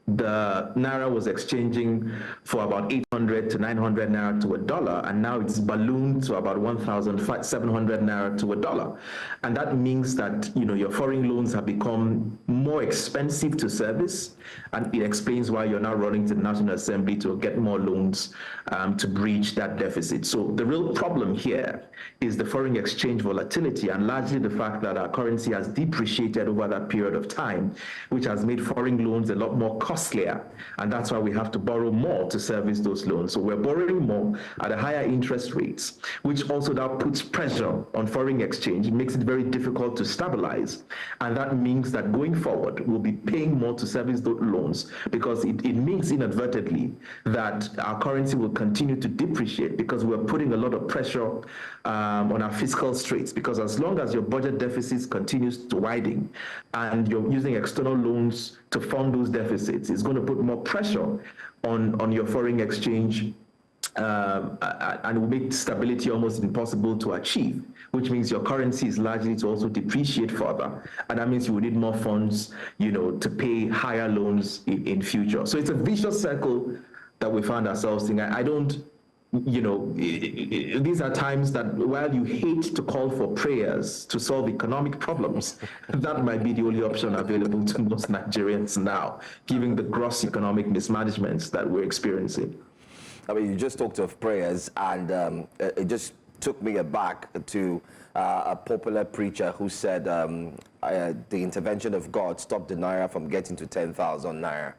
H: the Naira was exchanging for about 800 to 900 Naira to $1, and now it's ballooned to about 1,700 Naira to $1. And that means that, your foreign loans have become more expensive to service, and it explains why you're now running to the National Assembly to get more loans to bridge that deficit. So the real problem here is the foreign exchange volatility, and largely the fact that our currency has depreciated over that period of time, which has made foreign loans a lot more costlier, and that's why we have to borrow more to service those loans. So we're borrowing more at a higher interest rates, which also now puts pressure on foreign exchange. It makes it very difficult to stabilize, and that means that going forward we'll be paying more to service those loans, because it means inadvertently that our currency will continue to depreciate, because we're putting a lot of pressure on our fiscal straits. Because as long as your budget deficits continues to widen and you're using external loans to fund those deficits, it's going to put more pressure on your foreign exchange, and will make stability almost impossible to achieve, which means your currency is likely to also depreciate further, and that means you will need more funds, to pay higher loans in future. So it's a vicious circle that we find ourselves in. I don't, these are times that while you hate to call for prayers to solve economic problems, that might be the only option available to most Nigerians now, given the gross economic mismanagements that we're experiencing.
A: I mean, you just talked of prayers, and it just took me aback to a popular preacher who said the intervention of God stopped the Naira from getting to 10,000 Naira.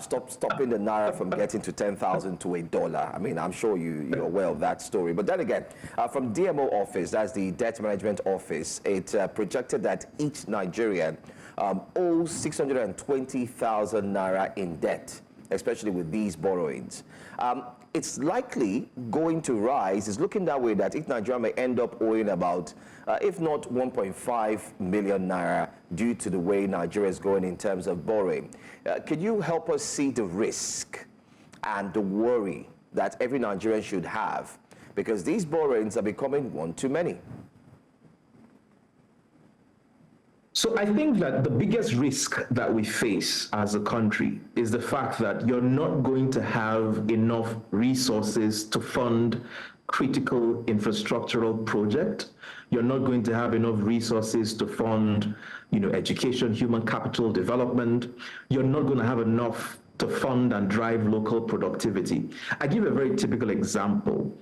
A: Stopping the Naira from getting to 10,000 to $1. I mean, I'm sure you're aware of that story. But then again, from DMO office, that's the Debt Management Office, it projected that each Nigerian owes 620,000 Naira in debt, especially with these borrowings. It's likely going to rise. It's looking that way, that each Nigerian may end up owing about, if not 1.5 million Naira, due to the way Nigeria is going in terms of borrowing. Could you help us see the risk and the worry that every Nigerian should have? Because these borrowings are becoming one too many.
H: So I think that the biggest risk that we face as a country is the fact that you're not going to have enough resources to fund critical infrastructural projects. You're not going to have enough resources to fund, education, human capital development. You're not going to have enough to fund and drive local productivity. I give a very typical example.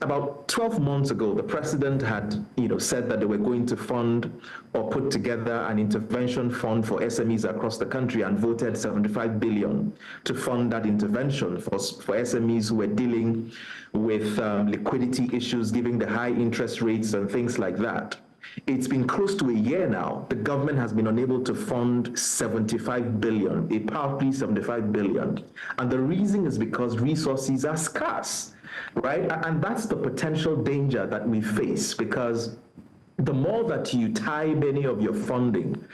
H: About 12 months ago, the president had, said that they were going to fund or put together an intervention fund for SMEs across the country, and voted 75 billion to fund that intervention for SMEs who were dealing with liquidity issues, given the high interest rates and things like that. It's been close to a year now. The government has been unable to fund 75 billion, a paltry 75 billion. And the reason is because resources are scarce, right? And that's the potential danger that we face, because the more that you tie many of your funding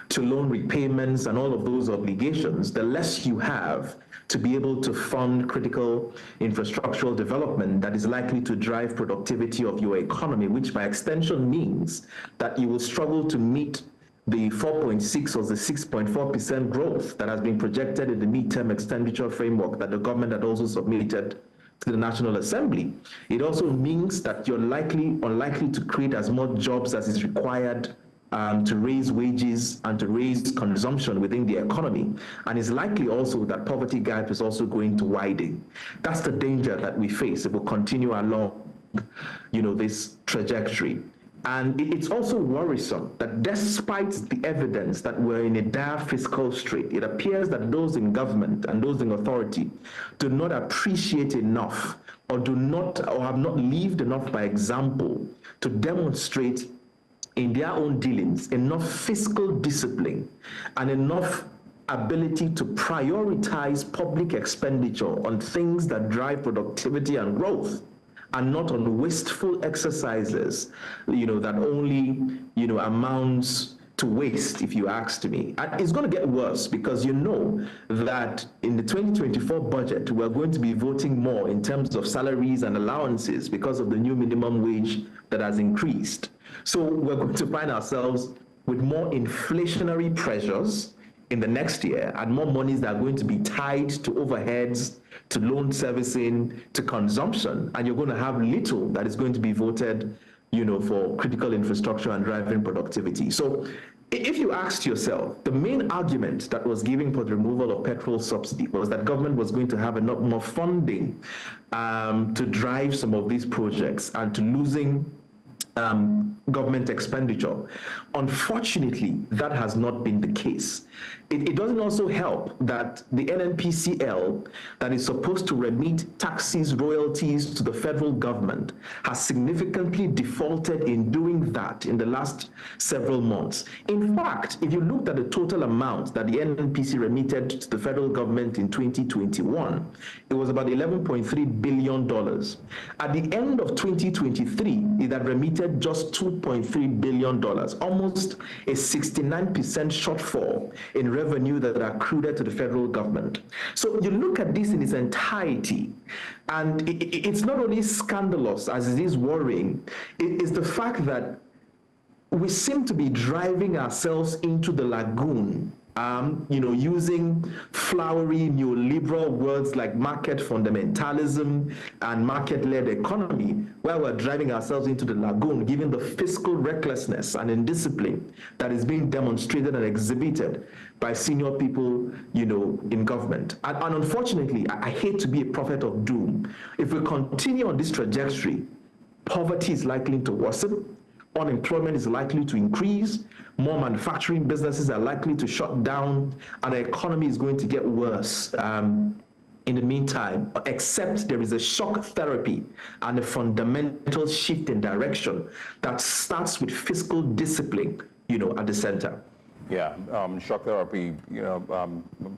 H: to loan repayments and all of those obligations, the less you have to be able to fund critical infrastructural development that is likely to drive productivity of your economy, which by extension means that you will struggle to meet the 4.6 or the 6.4% growth that has been projected in the midterm expenditure framework that the government had also submitted to the National Assembly. It also means that you're unlikely to create as much jobs as is required to raise wages and to raise consumption within the economy. And it's likely also that poverty gap is also going to widen. That's the danger that we face if we continue along, this trajectory. And it's also worrisome that despite the evidence that we're in a dire fiscal strait, it appears that those in government and those in authority do not appreciate enough, or have not lived enough by example to demonstrate in their own dealings enough fiscal discipline and enough ability to prioritize public expenditure on things that drive productivity and growth, and not on wasteful exercises, that only, amounts to waste, if you ask me. And it's going to get worse, because that in the 2024 budget, we're going to be voting more in terms of salaries and allowances because of the new minimum wage that has increased. So we're going to find ourselves with more inflationary pressures in the next year, and more monies that are going to be tied to overheads, to loan servicing, to consumption, and you're going to have little that is going to be voted, for critical infrastructure and driving productivity. So if you asked yourself, the main argument that was given for the removal of petrol subsidy was that government was going to have enough more funding to drive some of these projects and to losing government expenditure. Unfortunately, that has not been the case. It doesn't also help that the NNPCL, that is supposed to remit taxes, royalties to the federal government, has significantly defaulted in doing that in the last several months. In fact, if you looked at the total amount that the NNPC remitted to the federal government in 2021, it was about $11.3 billion. At the end of 2023, it had remitted just $2.3 billion, almost a 69% shortfall in revenue that are accrued to the federal government. So you look at this in its entirety, and it's not only scandalous as it is worrying, it is the fact that we seem to be driving ourselves into the lagoon, using flowery neoliberal words like market fundamentalism and market-led economy, where we're driving ourselves into the lagoon, given the fiscal recklessness and indiscipline that is being demonstrated and exhibited by senior people, in government. And unfortunately, I hate to be a prophet of doom. If we continue on this trajectory, poverty is likely to worsen, unemployment is likely to increase, more manufacturing businesses are likely to shut down, and the economy is going to get worse in the meantime, except there is a shock therapy and a fundamental shift in direction that starts with fiscal discipline, at the center.
B: Yeah, shock therapy,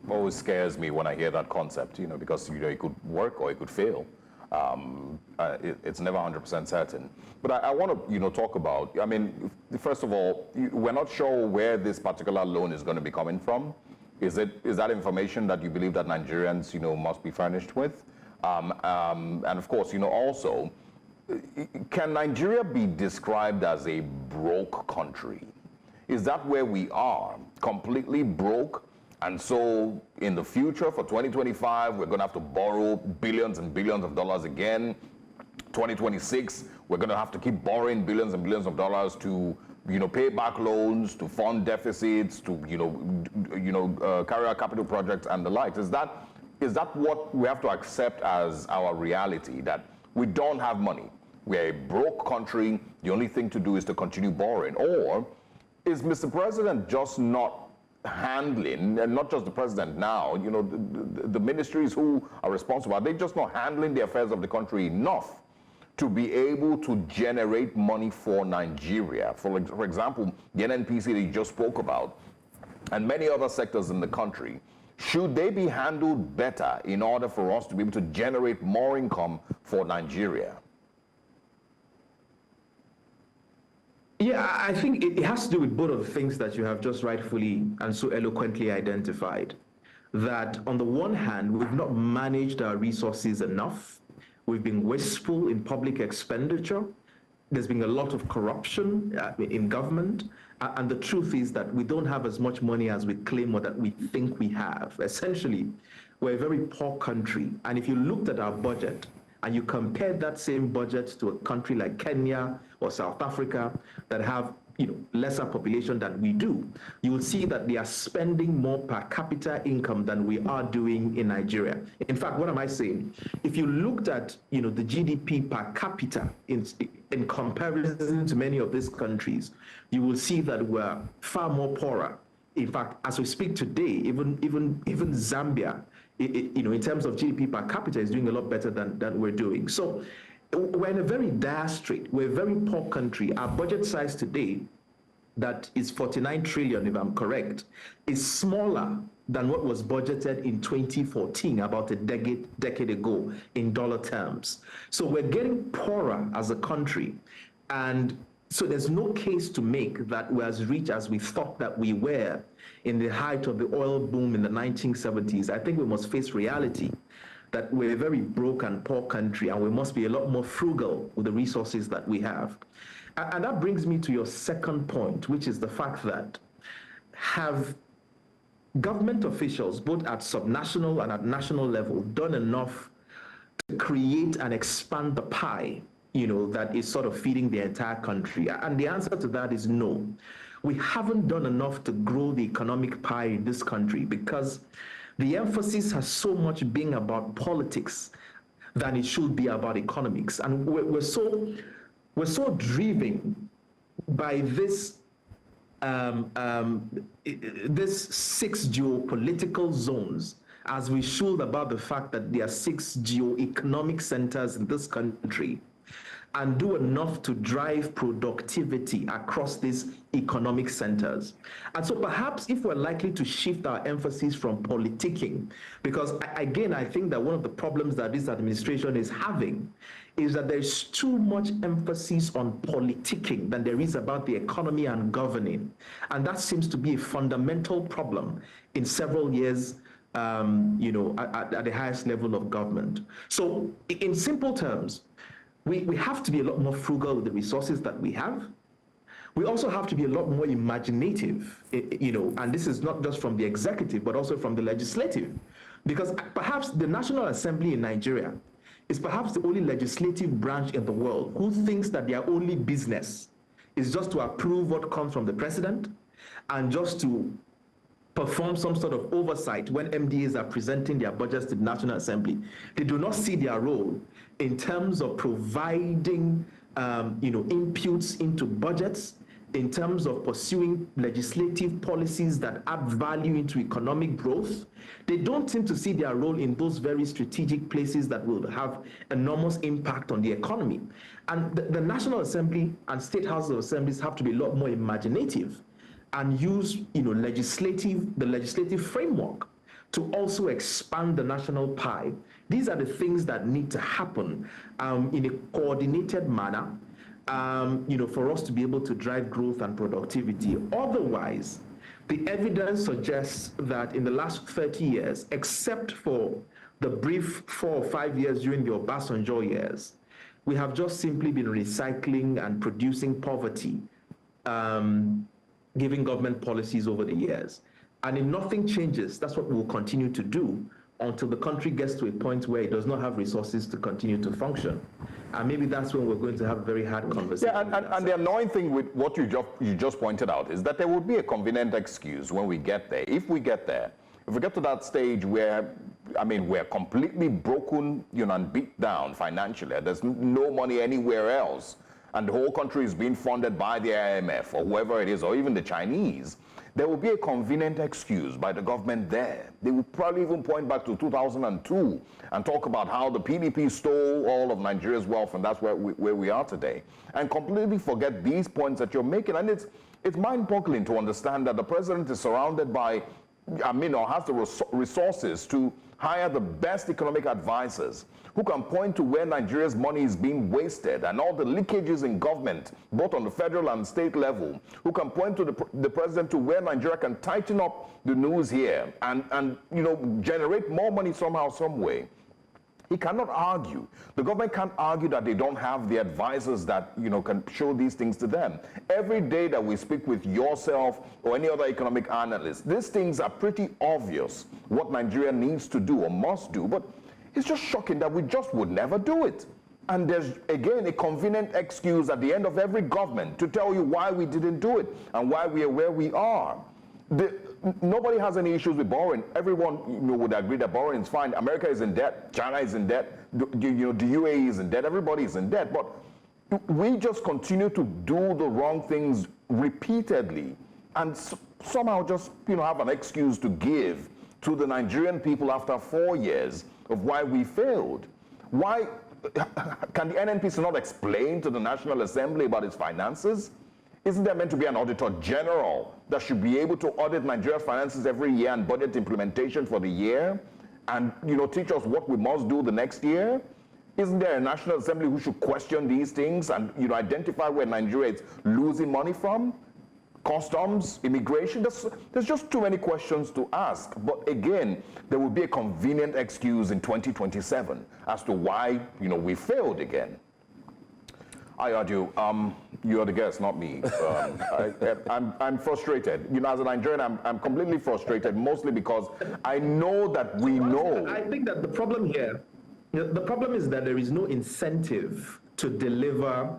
B: always scares me when I hear that concept, because, it could work or it could fail. It's never 100% certain. But I want to, talk about, first of all, we're not sure where this particular loan is going to be coming from. Is that information that you believe that Nigerians, must be furnished with? And of course, also, can Nigeria be described as a broke country? Is that where we are, completely broke? And so in the future, for 2025, we're going to have to borrow billions and billions of dollars again. 2026, we're going to have to keep borrowing billions and billions of dollars to, pay back loans, to fund deficits, to, carry out capital projects and the likes. Is that what we have to accept as our reality, that we don't have money? We're a broke country. The only thing to do is to continue borrowing. Or is Mr. President just not handling, and not just the president now, the ministries who are responsible, are they just not handling the affairs of the country enough to be able to generate money for Nigeria? For example, the NNPC that you just spoke about, and many other sectors in the country, should they be handled better in order for us to be able to generate more income for Nigeria?
H: Yeah, I think it has to do with both of the things that you have just rightfully and so eloquently identified. That on the one hand, we've not managed our resources enough. We've been wasteful in public expenditure. There's been a lot of corruption in government. And the truth is that we don't have as much money as we claim or that we think we have. Essentially, we're a very poor country. And if you looked at our budget, and you compare that same budget to a country like Kenya or South Africa that have lesser population than we do, you will see that they are spending more per capita income than we are doing in Nigeria. In fact, what am I saying? If you looked at the GDP per capita in comparison to many of these countries, you will see that we're far more poorer. In fact, as we speak today, even Zambia, in terms of GDP per capita, is doing a lot better than we're doing. So we're in a very dire strait. We're a very poor country. Our budget size today that is 49 trillion, if I'm correct, is smaller than what was budgeted in 2014, about a decade ago in dollar terms. So we're getting poorer as a country. And so there's no case to make that we're as rich as we thought that we were in the height of the oil boom in the 1970s. I think we must face reality that we're a very broke and poor country, and we must be a lot more frugal with the resources that we have. And that brings me to your second point, which is the fact that have government officials, both at subnational and at national level, done enough to create and expand the pie, that is sort of feeding the entire country? And the answer to that is no. We haven't done enough to grow the economic pie in this country, because the emphasis has so much been about politics than it should be about economics. And we're so driven by this this 6 geopolitical zones, as we should about the fact that there are 6 geo-economic centers in this country, and do enough to drive productivity across these economic centers. And so perhaps if we're likely to shift our emphasis from politicking, because again, I think that one of the problems that this administration is having is that there's too much emphasis on politicking than there is about the economy and governing. And that seems to be a fundamental problem in several years at the highest level of government. So in simple terms, we have to be a lot more frugal with the resources that we have. We also have to be a lot more imaginative, and this is not just from the executive, but also from the legislative. Because perhaps the National Assembly in Nigeria is perhaps the only legislative branch in the world who thinks that their only business is just to approve what comes from the president and just to perform some sort of oversight when MDAs are presenting their budgets to the National Assembly. They do not see their role in terms of providing inputs into budgets, in terms of pursuing legislative policies that add value into economic growth. They don't seem to see their role in those very strategic places that will have enormous impact on the economy. And the National Assembly and State Houses of Assemblies have to be a lot more imaginative and use the legislative framework to also expand the national pie. These are the things that need to happen in a coordinated manner, for us to be able to drive growth and productivity. Otherwise, the evidence suggests that in the last 30 years, except for the brief 4 or 5 years during the Obasanjo years, we have just simply been recycling and producing poverty, giving government policies over the years. And if nothing changes, that's what we'll continue to do until the country gets to a point where it does not have resources to continue to function. And maybe that's when we're going to have a very hard conversation.
B: Yeah, and the annoying thing with what you just pointed out is that there would be a convenient excuse when we get there. If we get there, if we get to that stage where, we're completely broken, and beat down financially, there's no money anywhere else, and the whole country is being funded by the IMF or whoever it is, or even the Chinese, there will be a convenient excuse by the government there. They will probably even point back to 2002 and talk about how the PDP stole all of Nigeria's wealth, and that's where we are today, and completely forget these points that you're making. And it's mind-boggling to understand that the president is surrounded by, or has the resources to hire the best economic advisors who can point to where Nigeria's money is being wasted and all the leakages in government, both on the federal and state level, who can point to the president to where Nigeria can tighten up the noose here and generate more money somehow, some way. He cannot argue. The government can't argue that they don't have the advisors that can show these things to them. Every day that we speak with yourself or any other economic analyst, these things are pretty obvious what Nigeria needs to do or must do, but it's just shocking that we just would never do it. And there's, again, a convenient excuse at the end of every government to tell you why we didn't do it and why we are where we are. Nobody has any issues with borrowing. Everyone would agree that borrowing is fine. America is in debt. China is in debt. The UAE is in debt. Everybody is in debt. But we just continue to do the wrong things repeatedly and somehow just have an excuse to give to the Nigerian people after 4 years of why we failed. Why can the NNPC not explain to the National Assembly about its finances? Isn't there meant to be an auditor general that should be able to audit Nigeria's finances every year and budget implementation for the year and, teach us what we must do the next year? Isn't there a National Assembly who should question these things and, identify where Nigeria is losing money from? Customs, immigration, there's just too many questions to ask. But again, there will be a convenient excuse in 2027 as to why, we failed again. I argue, you're the guest, not me. I'm frustrated. As a Nigerian, I'm completely frustrated, mostly because I know that we know.
H: I think that the problem here, the problem is that there is no incentive to deliver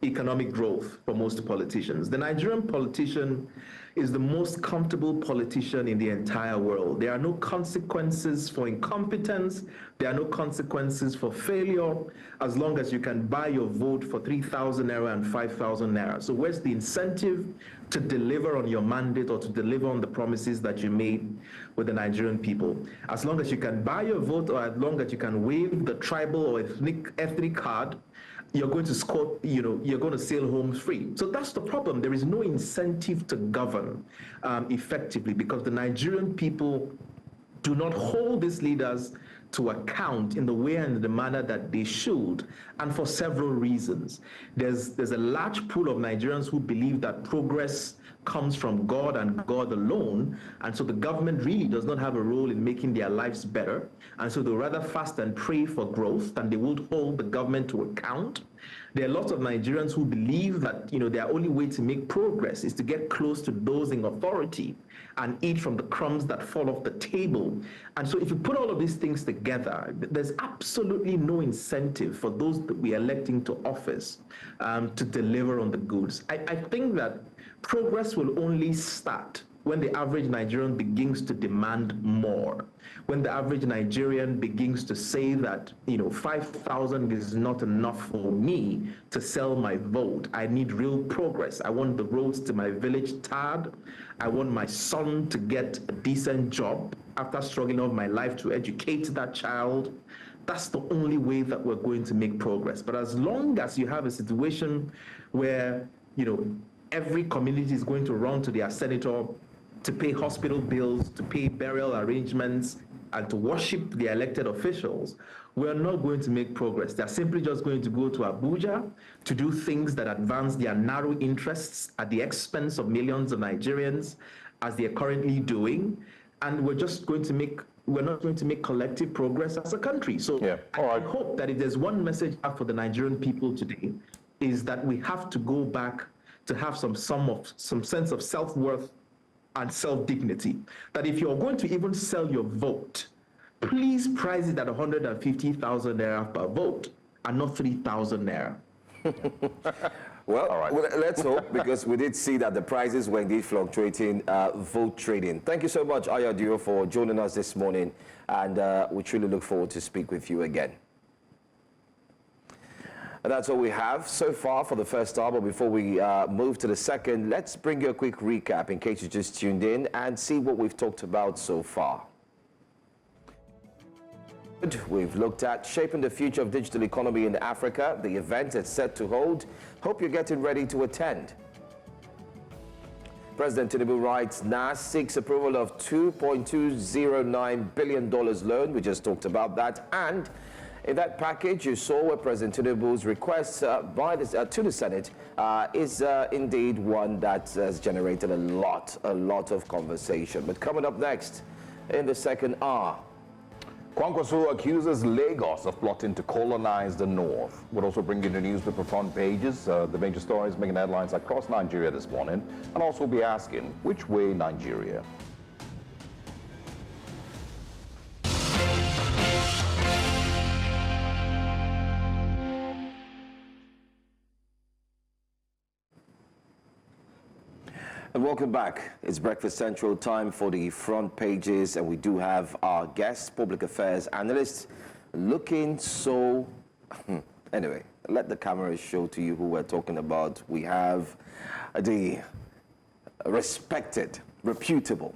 H: economic growth for most politicians. The Nigerian politician is the most comfortable politician in the entire world. There are no consequences for incompetence. There are no consequences for failure, as long as you can buy your vote for 3,000 naira and 5,000 naira. So where's the incentive to deliver on your mandate or to deliver on the promises that you made with the Nigerian people? As long as you can buy your vote, or as long as you can wave the tribal or ethnic card, you're going to score, you're going to sail home free. So that's the problem. There is no incentive to govern effectively, because the Nigerian people do not hold these leaders to account in the way and the manner that they should, and for several reasons. There's a large pool of Nigerians who believe that progress comes from God and God alone, and so the government really does not have a role in making their lives better, and so they'll rather fast and pray for growth than they would hold the government to account. There are lots of Nigerians who believe that their only way to make progress is to get close to those in authority and eat from the crumbs that fall off the table. And so if you put all of these things together, there's absolutely no incentive for those that we are electing to office to deliver on the goods. I think that progress will only start when the average Nigerian begins to demand more, when the average Nigerian begins to say that, 5,000 is not enough for me to sell my vote. I need real progress. I want the roads to my village tarred. I want my son to get a decent job after struggling all my life to educate that child. That's the only way that we're going to make progress. But as long as you have a situation where, every community is going to run to their senator to pay hospital bills, to pay burial arrangements, and to worship the elected officials, we're not going to make progress. They're simply just going to go to Abuja to do things that advance their narrow interests at the expense of millions of Nigerians, as they're currently doing, and we're not going to make collective progress as a country. So I hope that if there's one message for the Nigerian people today, is that we have to go back to have some sense of self-worth and self-dignity. That if you're going to even sell your vote, please price it at 150,000 naira per vote and not 3,000 naira.
A: Well, let's hope, because we did see that the prices were indeed fluctuating, vote trading. Thank you so much, Ayadio, for joining us this morning, and we truly look forward to speak with you again. And that's all we have so far for the first hour. But before we move to the second, let's bring you a quick recap in case you just tuned in and see what we've talked about so far. We've looked at shaping the future of digital economy in Africa. The event is set to hold. Hope you're getting ready to attend. President Tinubu writes, NAS seeks approval of $2.209 billion loan. We just talked about that. And in that package, you saw where President Tinubu's request to the Senate is indeed one that has generated a lot of conversation. But coming up next in the second hour,
B: Kwankwaso accuses Lagos of plotting to colonize the north. We'll also bring you the newspaper front pages, the major stories making headlines across Nigeria this morning, and also be asking, which way Nigeria?
A: And welcome back. It's Breakfast Central, time for the front pages, and we do have our guest, public affairs analyst, looking so... Anyway, let the cameras show to you who we're talking about. We have the respected, reputable,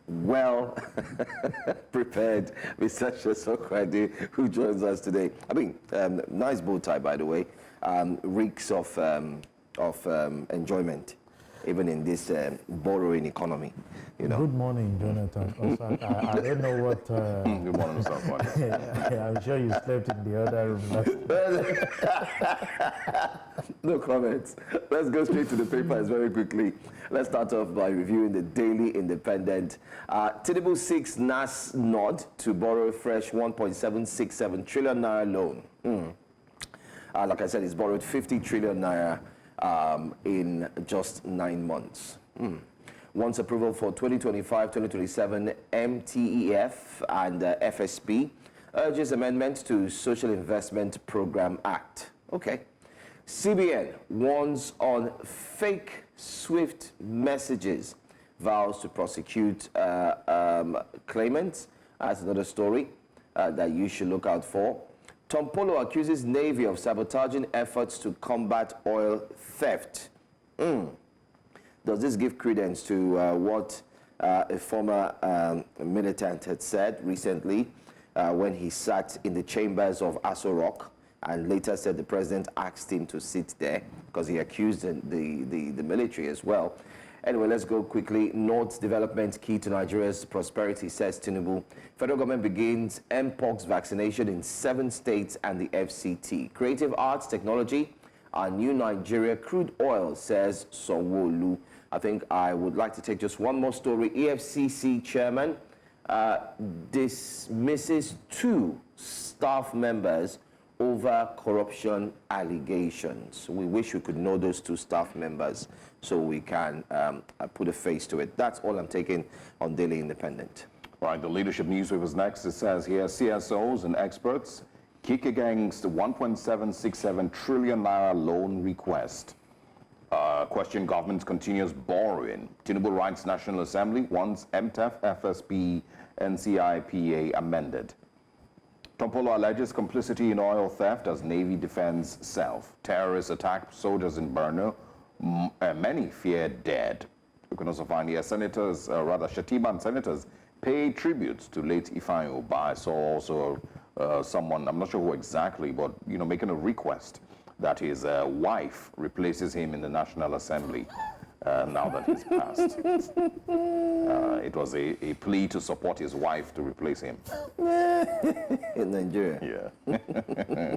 A: well-prepared Mr. Sokradi, who joins us today. I mean, nice bow tie, by the way. Reeks of of enjoyment, even in this borrowing economy. You know.
I: Good morning, Jonathan. I don't know what.
B: Good morning, Mr.
I: I'm sure you slept in the other room.
A: No comments. Let's go straight to the papers very quickly. Let's start off by reviewing the Daily Independent. Tinubu seeks NAS nod to borrow a fresh 1.767 trillion naira loan. Like I said, he's borrowed 50 trillion naira in just 9 months. Wants approval for 2025-2027 MTEF and FSP. Urges amendment to Social Investment Program Act. Okay. CBN warns on fake SWIFT messages. Vows to prosecute claimants. That's another story that you should look out for. Tom Polo accuses Navy of sabotaging efforts to combat oil theft. Does this give credence to what a former militant had said recently when he sat in the chambers of Aso Rock and later said the president asked him to sit there because he accused the military as well? Anyway, let's go quickly. North's development key to Nigeria's prosperity, says Tinubu. Federal government begins Mpox vaccination in 7 states and the FCT. Creative arts, technology, our new Nigeria crude oil, says Sanwo-Olu. I think I would like to take just one more story. EFCC chairman dismisses 2 staff members over corruption allegations. We wish we could know those 2 staff members so we can put a face to it. That's all I'm taking on Daily Independent.
B: Right, the leadership newspapers next. It says here, CSOs and experts kick against the 1.767 trillion naira loan request. Question government continues borrowing. Tinubu writes National Assembly wants MTEF, FSP, NCIPA amended. Tompolo alleges complicity in oil theft as Navy defends self. Terrorists attack soldiers in Borno. Many fear dead. You can also find here senators, rather Shatiban senators, pay tributes to late Ifeanyi Ubah. I saw also someone, I'm not sure who exactly, but making a request that his wife replaces him in the National Assembly now that he's passed. It was a plea to support his wife to replace him.
A: In Nigeria.
B: Yeah.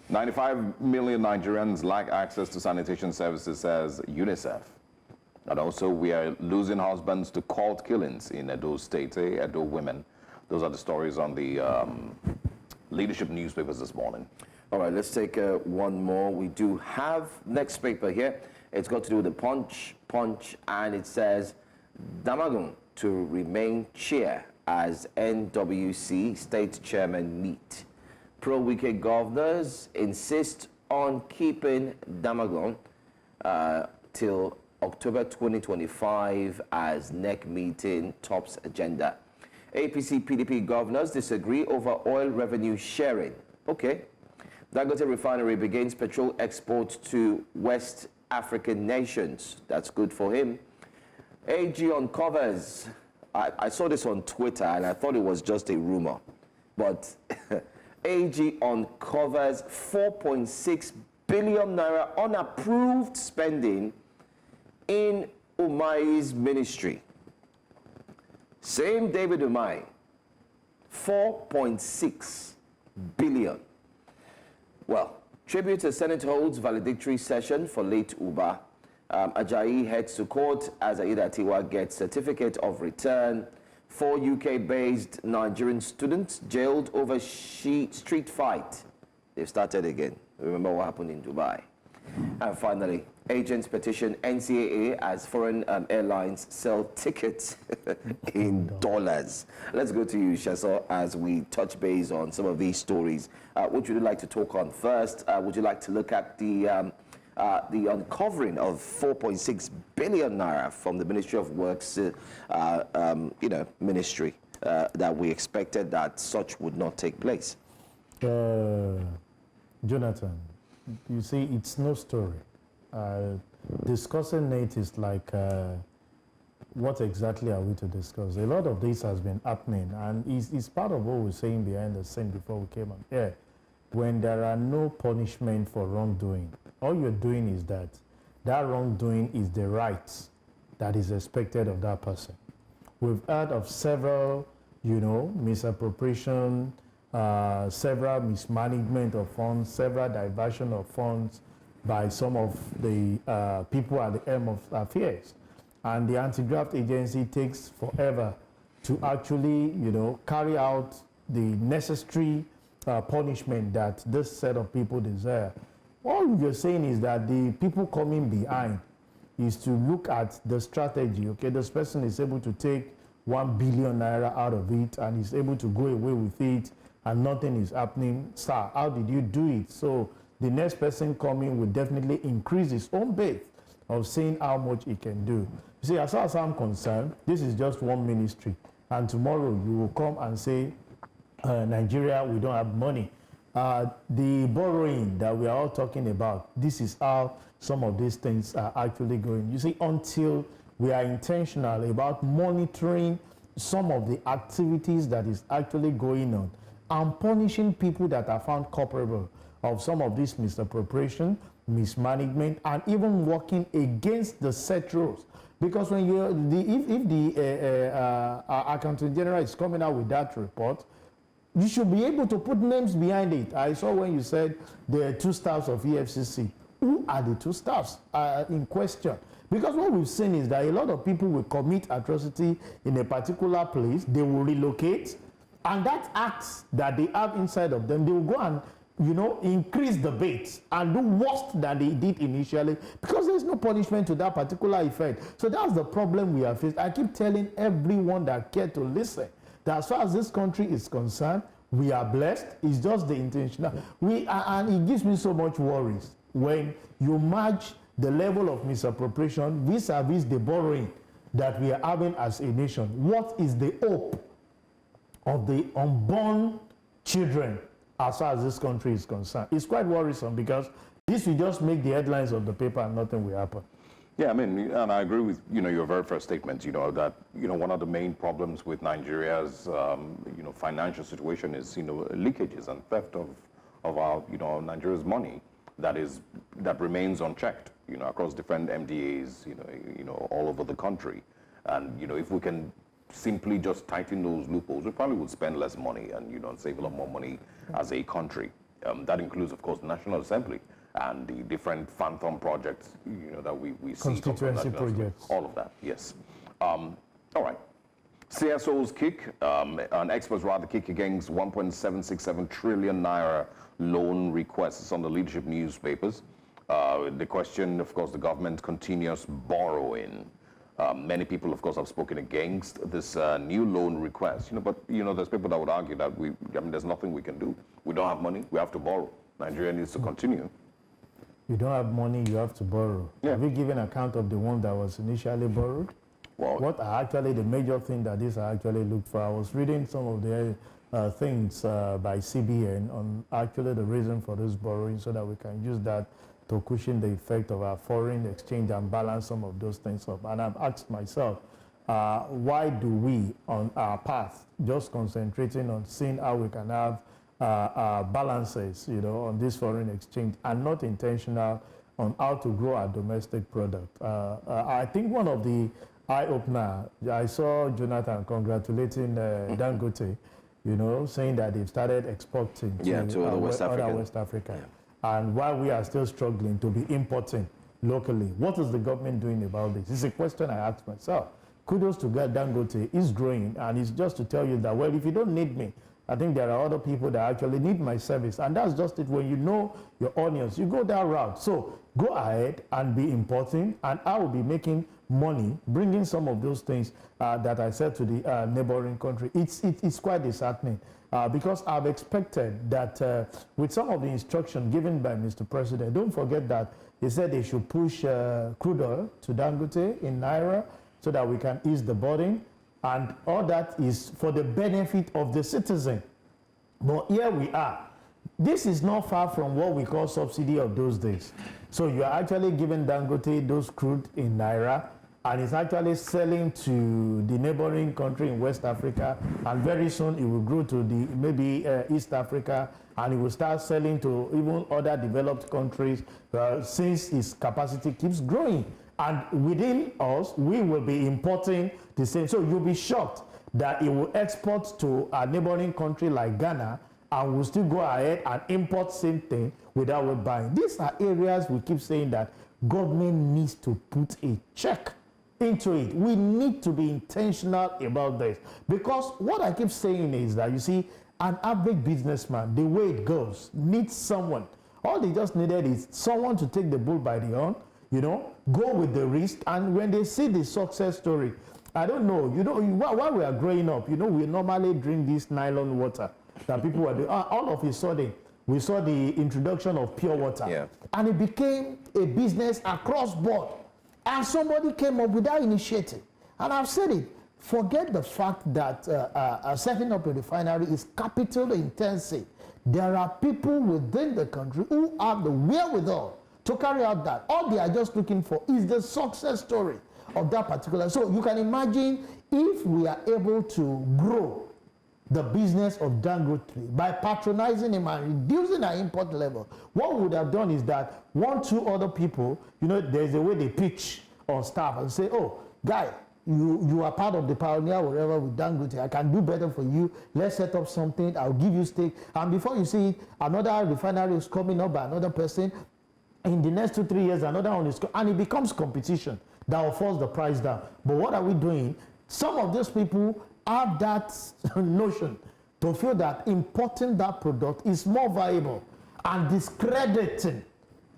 B: 95 million Nigerians lack access to sanitation services, says UNICEF. And also, we are losing husbands to cult killings in Ondo State, Edo women. Those are the stories on the leadership newspapers this morning.
A: All right, let's take one more. We do have next paper here. It's got to do with the Punch, and it says, Damagun to remain chair as NWC state chairman meet. Pro-Wike governors insist on keeping Damagun till October 2025 as NEC meeting tops agenda. APC PDP governors disagree over oil revenue sharing. Okay. Dangote refinery begins petrol exports to West African nations. That's good for him. AG uncovers, I saw this on Twitter and I thought it was just a rumor, but AG uncovers 4.6 billion naira unapproved spending in Umahi's ministry. Same David Umahi, 4.6 billion. Well, tribute to Senate holds valedictory session for late Uba. Ajayi heads to court as Aida Tiwa gets certificate of return. 4 UK-based Nigerian students jailed over street fight. They've started again. Remember what happened in Dubai. And finally, agents petition NCAA as foreign airlines sell tickets in dollars. Let's go to you, Sheso, as we touch base on some of these stories. What would you like to talk on first? Would you like to look at the uncovering of 4.6 billion naira from the Ministry of Works, ministry that we expected that such would not take place?
I: Jonathan, you see, it's no story. Discussing it is like, what exactly are we to discuss? A lot of this has been happening, and it's part of what we're saying behind the scene before we came on air. when there are no punishment for wrongdoing, all you're doing is that wrongdoing is the right that is expected of that person. We've heard of several, misappropriation, several mismanagement of funds, several diversion of funds by some of the people at the helm of affairs. And the anti-graft agency takes forever to actually, carry out the necessary punishment that this set of people deserve. All you're saying is that the people coming behind is to look at the strategy. Okay, this person is able to take 1 billion naira out of it and is able to go away with it and nothing is happening. Sir, how did you do it? So the next person coming will definitely increase his own base of seeing how much he can do. You see, as far as I'm concerned, this is just one ministry. And tomorrow you will come and say, Nigeria, we don't have money. The borrowing that we are all talking about, this is how some of these things are actually going. You see, until we are intentional about monitoring some of the activities that is actually going on and punishing people that are found culpable of some of this misappropriation, mismanagement, and even working against the set rules. Because when if the Accountant General is coming out with that report, you should be able to put names behind it. I saw when you said there are 2 staffs of EFCC. Who are the 2 staffs in question? Because what we've seen is that a lot of people will commit atrocity in a particular place, they will relocate, and that acts that they have inside of them, they will go and increase the bait and do worse than they did initially because there's no punishment to that particular effect. So that's the problem we have faced. I keep telling everyone that cares to listen that as far as this country is concerned, we are blessed. It's just the intentional. And it gives me so much worries when you match the level of misappropriation vis-a-vis the borrowing that we are having as a nation. What is the hope of the unborn children as far as this country is concerned? It's quite worrisome because this will just make the headlines of the paper and nothing will happen.
B: Yeah, I mean, and I agree with, your very first statement, that, one of the main problems with Nigeria's, financial situation is, leakages and theft of our, Nigeria's money that remains unchecked, across different MDAs, all over the country. And, if we can simply just tighten those loopholes, we probably would spend less money and, save a lot more money as a country. That includes, of course, the National Assembly and the different phantom projects, that we see.
I: Constituency projects.
B: All of that, yes. All right. CSO's kick, an expert's rather kick against 1.767 trillion naira loan requests on the leadership newspapers. The question, of course, the government continuous borrowing. Many people, of course, have spoken against this new loan request. But there's people that would argue that there's nothing we can do. We don't have money. We have to borrow. Nigeria needs to continue.
I: You don't have money. You have to borrow.
B: Yeah.
I: Have you given account of the one that was initially borrowed?
B: Well,
I: what are actually the major thing that this actually looked for? I was reading some of the things by CBN on actually the reason for this borrowing, so that we can use that to cushion the effect of our foreign exchange and balance some of those things up. And I've asked myself, why do we, on our path, just concentrating on seeing how we can have balances, on this foreign exchange, and not intentional on how to grow our domestic product? I think one of the eye-opener, I saw Jonathan congratulating Dangote, saying that they've started exporting
A: to other West Africa.
I: Yeah. And while we are still struggling to be importing locally, what is the government doing about this? It's a question I asked myself. Kudos to God, Dangote is growing, and it's just to tell you that, well, if you don't need me, I think there are other people that actually need my service. And that's just it. When you know your audience, you go that route. So go ahead and be importing, and I will be making money, bringing some of those things that I said to the neighboring country. It's quite disheartening because I've expected that with some of the instruction given by Mr. President, don't forget that he said they should push crude oil to Dangote in Naira so that we can ease the burden. And all that is for the benefit of the citizen. But here we are. This is not far from what we call subsidy of those days. So you are actually giving Dangote those crude in Naira, and is actually selling to the neighboring country in West Africa, and very soon it will grow to the maybe East Africa, and it will start selling to even other developed countries since its capacity keeps growing. And within us, we will be importing the same. So you'll be shocked that it will export to a neighboring country like Ghana, and will still go ahead and import same thing without buying. These are areas we keep saying that government needs to put a check into it. We need to be intentional about this, because what I keep saying is that, you see, an average businessman, the way it goes, needs someone. All they just needed is someone to take the bull by the horn, you know, go with the risk, and when they see the success story, I don't know, you know, while we are growing up, you know, we normally drink this nylon water that people were doing. All of a sudden, we saw the introduction of pure water, and it became a business across board. And somebody came up with that initiative. And I've said it, forget the fact that setting up a refinery is capital intensive. There are people within the country who have the wherewithal to carry out that. All they are just looking for is the success story of that particular. So you can imagine if we are able to grow the business of Dangote by patronizing him and reducing our import level, what we would have done is that 1, 2 other people, you know, there's a way they pitch on staff and say, oh, guy, you are part of the pioneer wherever with Dangote. I can do better for you. Let's set up something. I'll give you stake. And before you see it, another refinery is coming up by another person. In the next 2, 3 years, another one is, and it becomes competition that will force the price down. But what are we doing? Some of those people have that notion to feel that importing that product is more valuable and discrediting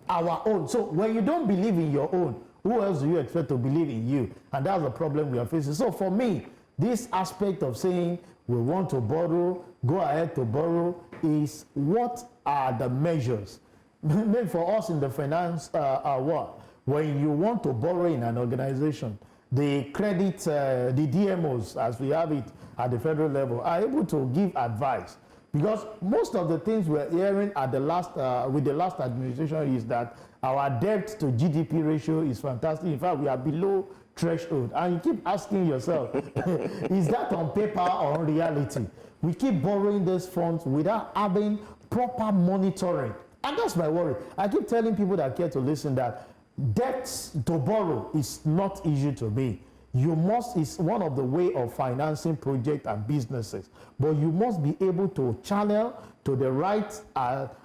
I: our own. So when you don't believe in your own, who else do you expect to believe in you? And that's the problem we are facing. So for me, this aspect of saying we want to borrow, go ahead to borrow, is what are the measures? Maybe for us in the finance world, when you want to borrow in an organization, the credit, the DMOs, as we have it at the federal level, are able to give advice. Because most of the things we're hearing at the last, with the last administration is that our debt to GDP ratio is fantastic. In fact, we are below threshold. And you keep asking yourself, is that on paper or on reality? We keep borrowing those funds without having proper monitoring. And that's my worry. I keep telling people that care to listen that debt to borrow is not easy to be. You must, it's one of the way of financing projects and businesses, but you must be able to channel to the right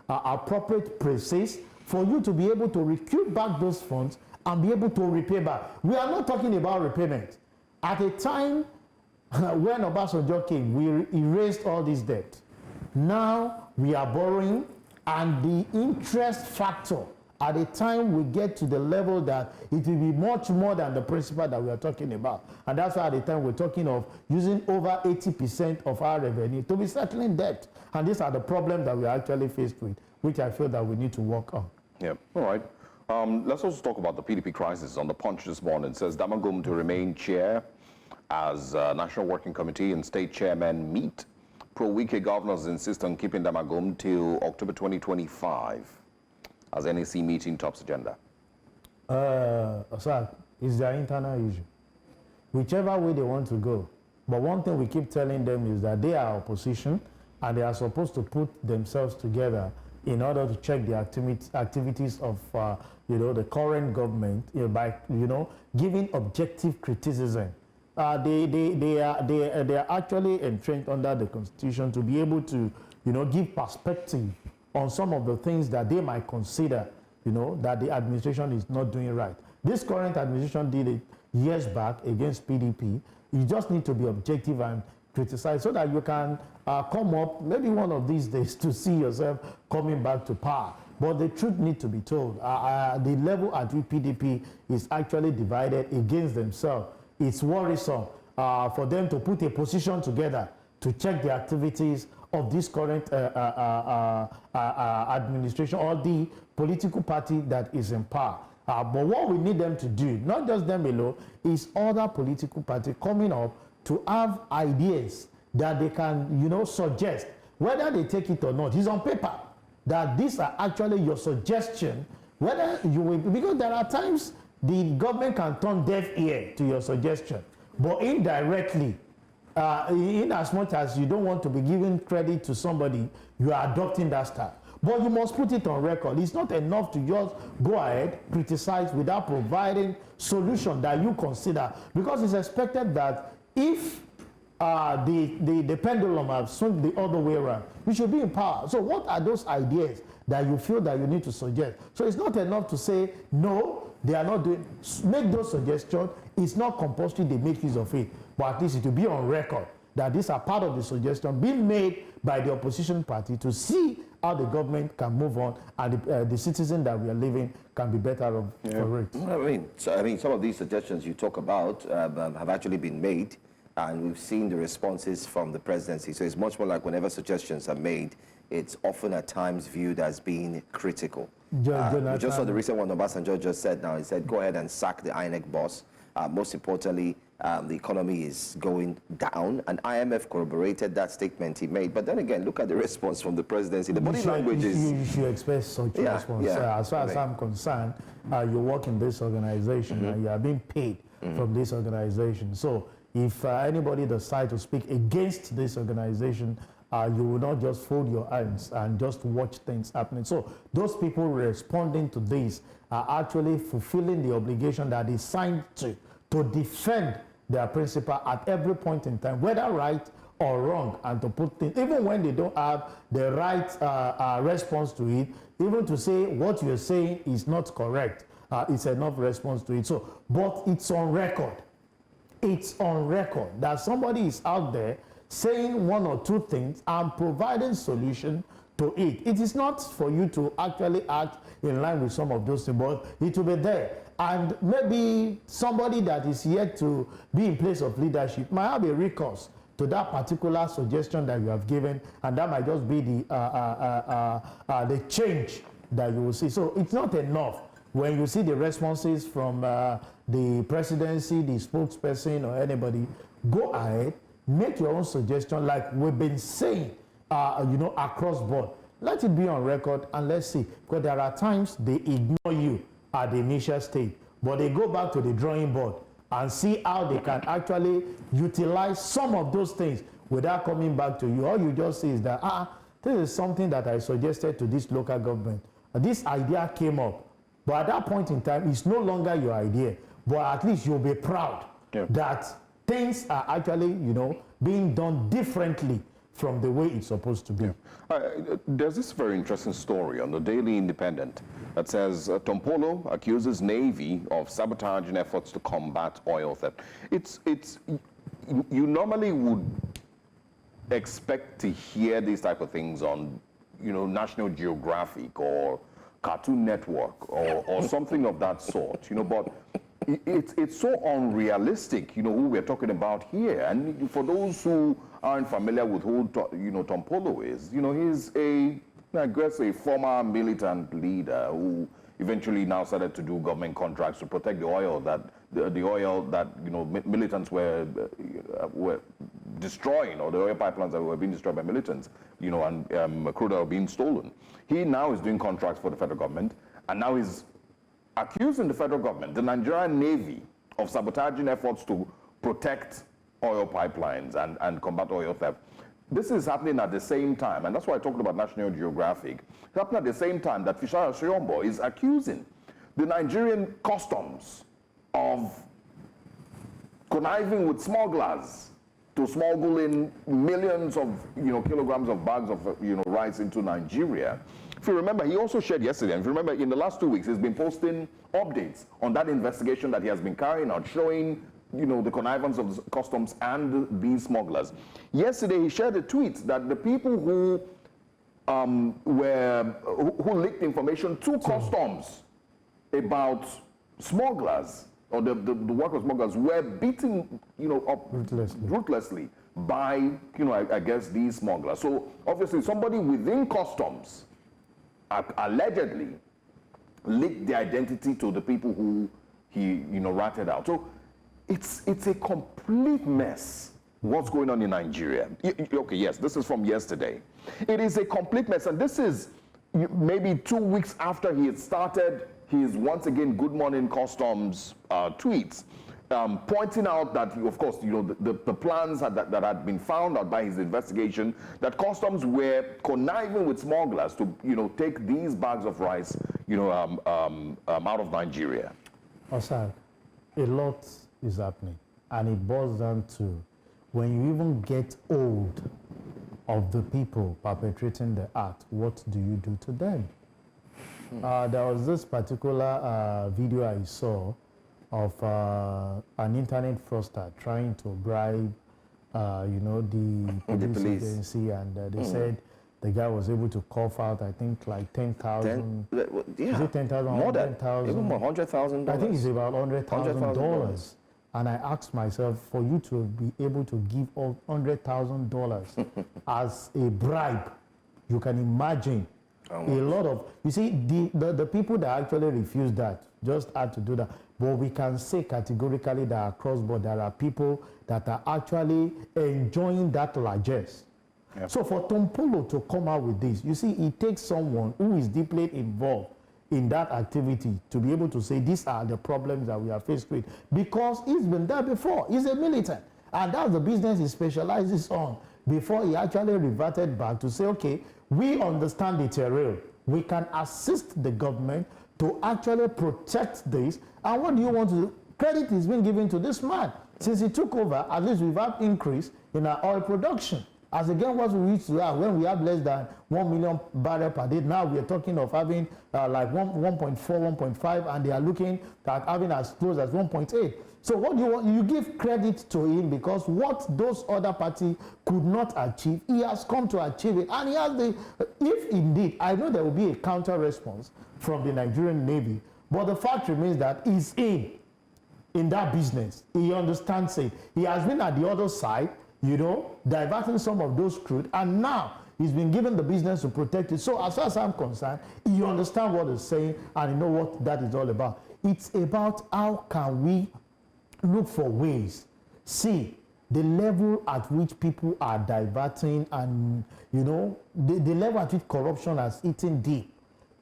I: appropriate places for you to be able to recruit back those funds and be able to repay back. We are not talking about repayment. At a time when Obasanjo came, we erased all this debt. Now we are borrowing, and the interest factor at the time we get to the level that it will be much more than the principal that we are talking about. And that's why at the time we're talking of using over 80% of our revenue to be settling debt. And these are the problems that we are actually faced with, which I feel that we need to work on.
B: Yeah, all right. Let's also talk about the PDP crisis. On the Punch this morning, it says Damagum to remain chair as National Working Committee and state chairmen meet. Pro-Wike governors insist on keeping Damagum till October 2025. As NEC meeting tops agenda?
I: Sir, it's their internal issue. Whichever way they want to go. But one thing we keep telling them is that they are opposition and they are supposed to put themselves together in order to check the activities of the current government by giving objective criticism. They are actually entrenched under the Constitution to be able to give perspective on some of the things that they might consider, that the administration is not doing right. This current administration did it years back against PDP. You just need to be objective and criticize so that you can come up maybe one of these days to see yourself coming back to power. But the truth needs to be told. The level at which PDP is actually divided against themselves, it's worrisome for them to put a position together to check the activities of this current administration or the political party that is in power. But what we need them to do, not just them alone, is other political parties coming up to have ideas that they can, suggest, whether they take it or not. It's on paper that these are actually your suggestion, whether you will, because there are times the government can turn deaf ear to your suggestion, but indirectly, in as much as you don't want to be giving credit to somebody, you are adopting that style. But you must put it on record. It's not enough to just go ahead, criticize without providing solution that you consider, because it's expected that if the pendulum has swung the other way around, you should be in power. So what are those ideas that you feel that you need to suggest? So it's not enough to say, no, they are not doing, make those suggestions. It's not compulsory they make use of it, but at least it will be on record that these are part of the suggestion being made by the opposition party to see how the government can move on and the citizen that we are living can be better off for it.
A: I mean, some of these suggestions you talk about have actually been made, and we've seen the responses from the presidency. So it's much more like whenever suggestions are made, it's often at times viewed as being critical. We just saw the recent one Obasanjo just said now. He said, go ahead and sack the INEC boss. Most importantly, the economy is going down, and IMF corroborated that statement he made. But then again, look at the response from the presidency. The body language is...
I: You should expect such a response. As far as I'm concerned, you work in this organization and you are being paid from this organization. So if anybody decides to speak against this organization, you will not just fold your hands and just watch things happening. So those people responding to this are actually fulfilling the obligation that they signed to defend their principle at every point in time, whether right or wrong, and to put things, even when they don't have the right response to it, even to say what you're saying is not correct, it's enough response to it. So, but it's on record. It's on record that somebody is out there saying one or two things and providing solution to it. It is not for you to actually act in line with some of those things, but it will be there. And maybe somebody that is yet to be in place of leadership might have a recourse to that particular suggestion that you have given, and that might just be the change that you will see. So it's not enough when you see the responses from the presidency, the spokesperson, or anybody. Go ahead, make your own suggestion, like we've been saying, across board. Let it be on record, and let's see, because there are times they ignore you at the initial stage, but they go back to the drawing board and see how they can actually utilize some of those things without coming back to you. All you just say is that, this is something that I suggested to this local government. This idea came up, but at that point in time, it's no longer your idea, but at least you'll be proud that things are actually, being done differently from the way it's supposed to be.
B: There's this very interesting story on the Daily Independent that says Tompolo accuses Navy of sabotaging efforts to combat oil theft. You normally would expect to hear these type of things on, National Geographic or Cartoon Network or something of that sort, but it's so unrealistic, who we're talking about here. And for those who aren't familiar with who, Tompolo is, he's a former militant leader who eventually now started to do government contracts to protect the oil that militants were destroying, or the oil pipelines that were being destroyed by militants, and crude oil being stolen. He now is doing contracts for the federal government, and now he's accusing the federal government, the Nigerian Navy, of sabotaging efforts to protect oil pipelines and combat oil theft. This is happening at the same time, and that's why I talked about National Geographic. It's happening at the same time that Fiscal Shiyombo is accusing the Nigerian customs of conniving with smugglers to smuggle in millions of kilograms of bags of rice into Nigeria. If you remember, he also shared yesterday, and if you remember, in the last 2 weeks, he's been posting updates on that investigation that he has been carrying out, showing the connivance of the customs and these smugglers. Yesterday, he shared a tweet that the people who leaked information to customs about smugglers, or the work of smugglers, were beaten, up ruthlessly by, I guess, these smugglers. So obviously, somebody within customs allegedly leaked the identity to the people who he, ratted out. So it's a complete mess what's going on in Nigeria. Okay, yes, this is from yesterday. It is a complete mess, and this is maybe 2 weeks after he had started his once again Good Morning Customs tweets, pointing out that, of course, the plans that had been found out by his investigation, that customs were conniving with smugglers to, take these bags of rice, out of Nigeria.
I: Osad, a lot is happening, and it boils down to when you even get hold of the people perpetrating the act, what do you do to them? There was this particular video I saw of an internet fraudster trying to bribe, the police agency, and they said the guy was able to cough out, I think, like 10,000.
A: Yeah.
I: Is it 10,000?
A: More than, even more, $100,000.
I: I think it's about $100,000. And I asked myself, for you to be able to give all $100,000 as a bribe, you can imagine a lot of, you see, the people that actually refuse that just had to do that. But we can say categorically that across board, there are people that are actually enjoying that largesse. Yep. So for Tompolo to come out with this, you see, it takes someone who is deeply involved in that activity to be able to say these are the problems that we are faced with, because he's been there before. He's a militant, and that's the business he specializes on, before he actually reverted back to say, okay, we understand the terrain, we can assist the government to actually protect this, and what do you want to do? Credit is being given to this man. Since he took over, at least we've had increase in our oil production. As again, what we used to have when we have less than 1 million barrels per day, now we are talking of having like 1.4, 1.5, and they are looking at having as close as 1.8. So what do you want? You give credit to him, because what those other parties could not achieve, he has come to achieve it. And he has the, if indeed, I know there will be a counter response from the Nigerian Navy, but the fact remains that he's in that business. He understands it. He has been at the other side, diverting some of those crude, and now he's been given the business to protect it. So as far as I'm concerned, you understand what he's saying, and you know what that is all about. It's about how can we look for ways, see the level at which people are diverting, and the level at which corruption has eaten deep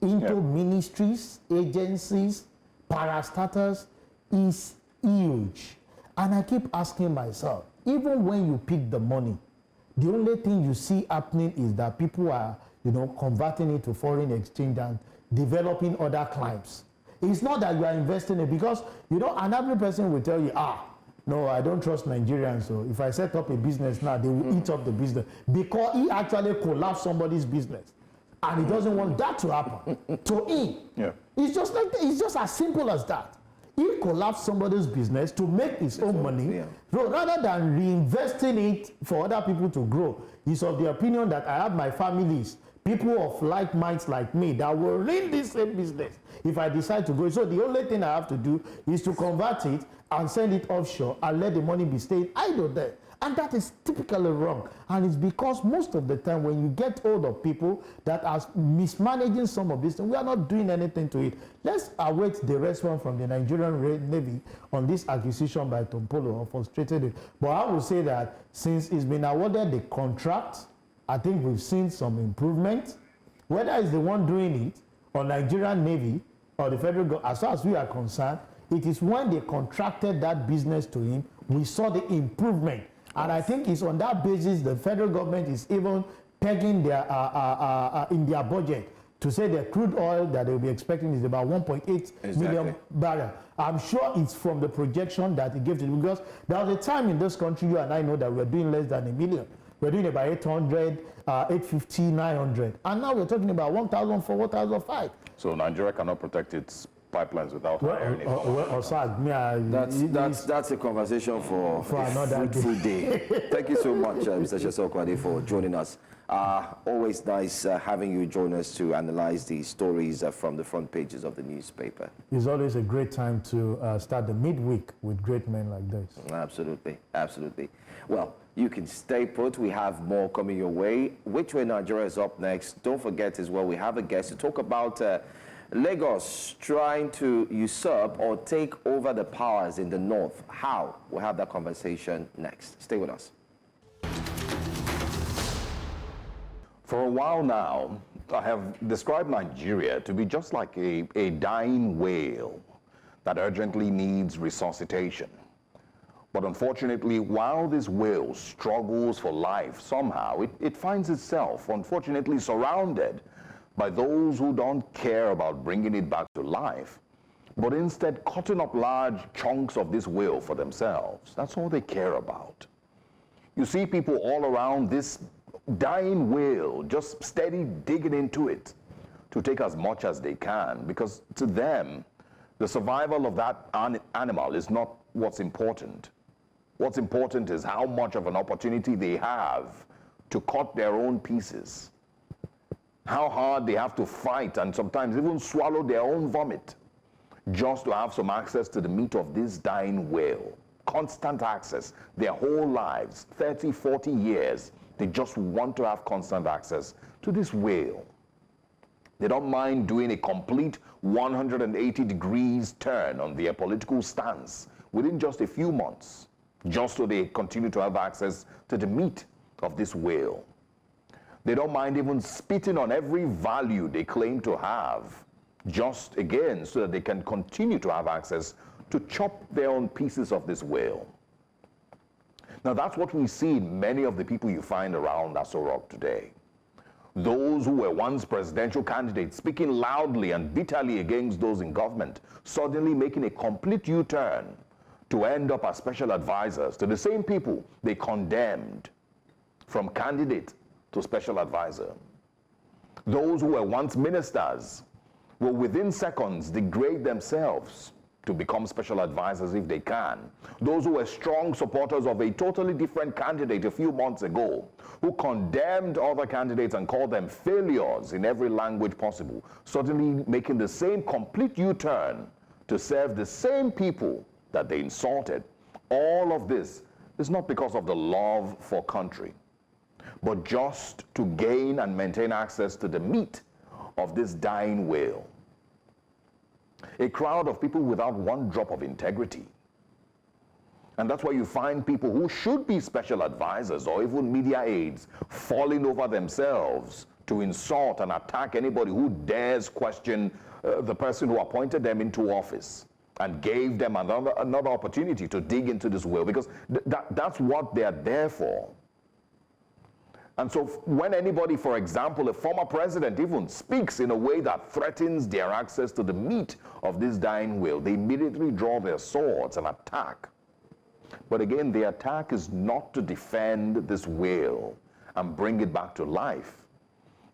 I: into ministries, agencies, parastatals is huge. And I keep asking myself, even when you pick the money, the only thing you see happening is that people are, converting it to foreign exchange and developing other climes. It's not that you are investing it, because, an average person will tell you, no, I don't trust Nigerians, so if I set up a business now, they will eat up the business, because he actually collapsed somebody's business. And he doesn't want that to happen to him. Yeah. It's just like that. It's just as simple as that. He collapsed somebody's business to make his own money. Yeah. So rather than reinvesting it for other people to grow, he's of the opinion that I have my families, people of like minds like me, that will run this same business if I decide to go. So the only thing I have to do is to convert it and send it offshore and let the money be staying idle there. And that is typically wrong. And it's because most of the time when you get hold of people that are mismanaging some of this, we are not doing anything to it. Let's await the response from the Nigerian Navy on this acquisition by Tompolo of frustrated. But I will say that since it's been awarded the contract, I think we've seen some improvement. Whether it's the one doing it or Nigerian Navy or the federal government, as far as we are concerned, it is when they contracted that business to him, we saw the improvement. And I think it's on that basis the federal government is even pegging their in their budget to say the crude oil that they'll be expecting is about 1.8 million barrels. I'm sure it's from the projection that he gave to them, because there was a time in this country, you and I know, that we're doing less than 1 million. We're doing about 800, 850, 900. And now we're talking about 1,004, 1,005.
B: So Nigeria cannot protect its pipelines without hiring
A: that's a conversation for another fruitful day. Thank you so much, Mr. Shesokwade, for joining us. Always nice having you join us to analyze the stories from the front pages of the newspaper.
I: It's always a great time to start the midweek with great men like this.
A: Absolutely, absolutely. Well, you can stay put. We have more coming your way. Which Way Nigeria is up next. Don't forget as well, we have a guest to talk about Lagos trying to usurp or take over the powers in the north. How? We'll have that conversation next. Stay with us.
B: For a while now, I have described Nigeria to be just like a dying whale that urgently needs resuscitation. But unfortunately, while this whale struggles for life, somehow it finds itself, unfortunately, surrounded by those who don't care about bringing it back to life, but instead cutting up large chunks of this whale for themselves. That's all they care about. You see people all around this dying whale just steady digging into it to take as much as they can, because to them, the survival of that animal is not what's important. What's important is how much of an opportunity they have to cut their own pieces, how hard they have to fight and sometimes even swallow their own vomit just to have some access to the meat of this dying whale. Constant access, their whole lives, 30, 40 years, they just want to have constant access to this whale. They don't mind doing a complete 180 degrees turn on their political stance within just a few months, just so they continue to have access to the meat of this whale. They don't mind even spitting on every value they claim to have, just again so that they can continue to have access to chop their own pieces of this whale. Now that's what we see in many of the people you find around Aso Rock today. Those who were once presidential candidates speaking loudly and bitterly against those in government, suddenly making a complete U-turn to end up as special advisors to the same people they condemned, from candidate to special advisor. Those who were once ministers will within seconds degrade themselves to become special advisors if they can. Those who were strong supporters of a totally different candidate a few months ago, who condemned other candidates and called them failures in every language possible, suddenly making the same complete U-turn to serve the same people that they insulted. All of this is not because of the love for country, but just to gain and maintain access to the meat of this dying whale. A crowd of people without one drop of integrity. And that's why you find people who should be special advisors or even media aides falling over themselves to insult and attack anybody who dares question the person who appointed them into office and gave them another opportunity to dig into this whale, because that's what they're there for. And so when anybody, for example, a former president even speaks in a way that threatens their access to the meat of this dying whale, they immediately draw their swords and attack. But again, the attack is not to defend this whale and bring it back to life.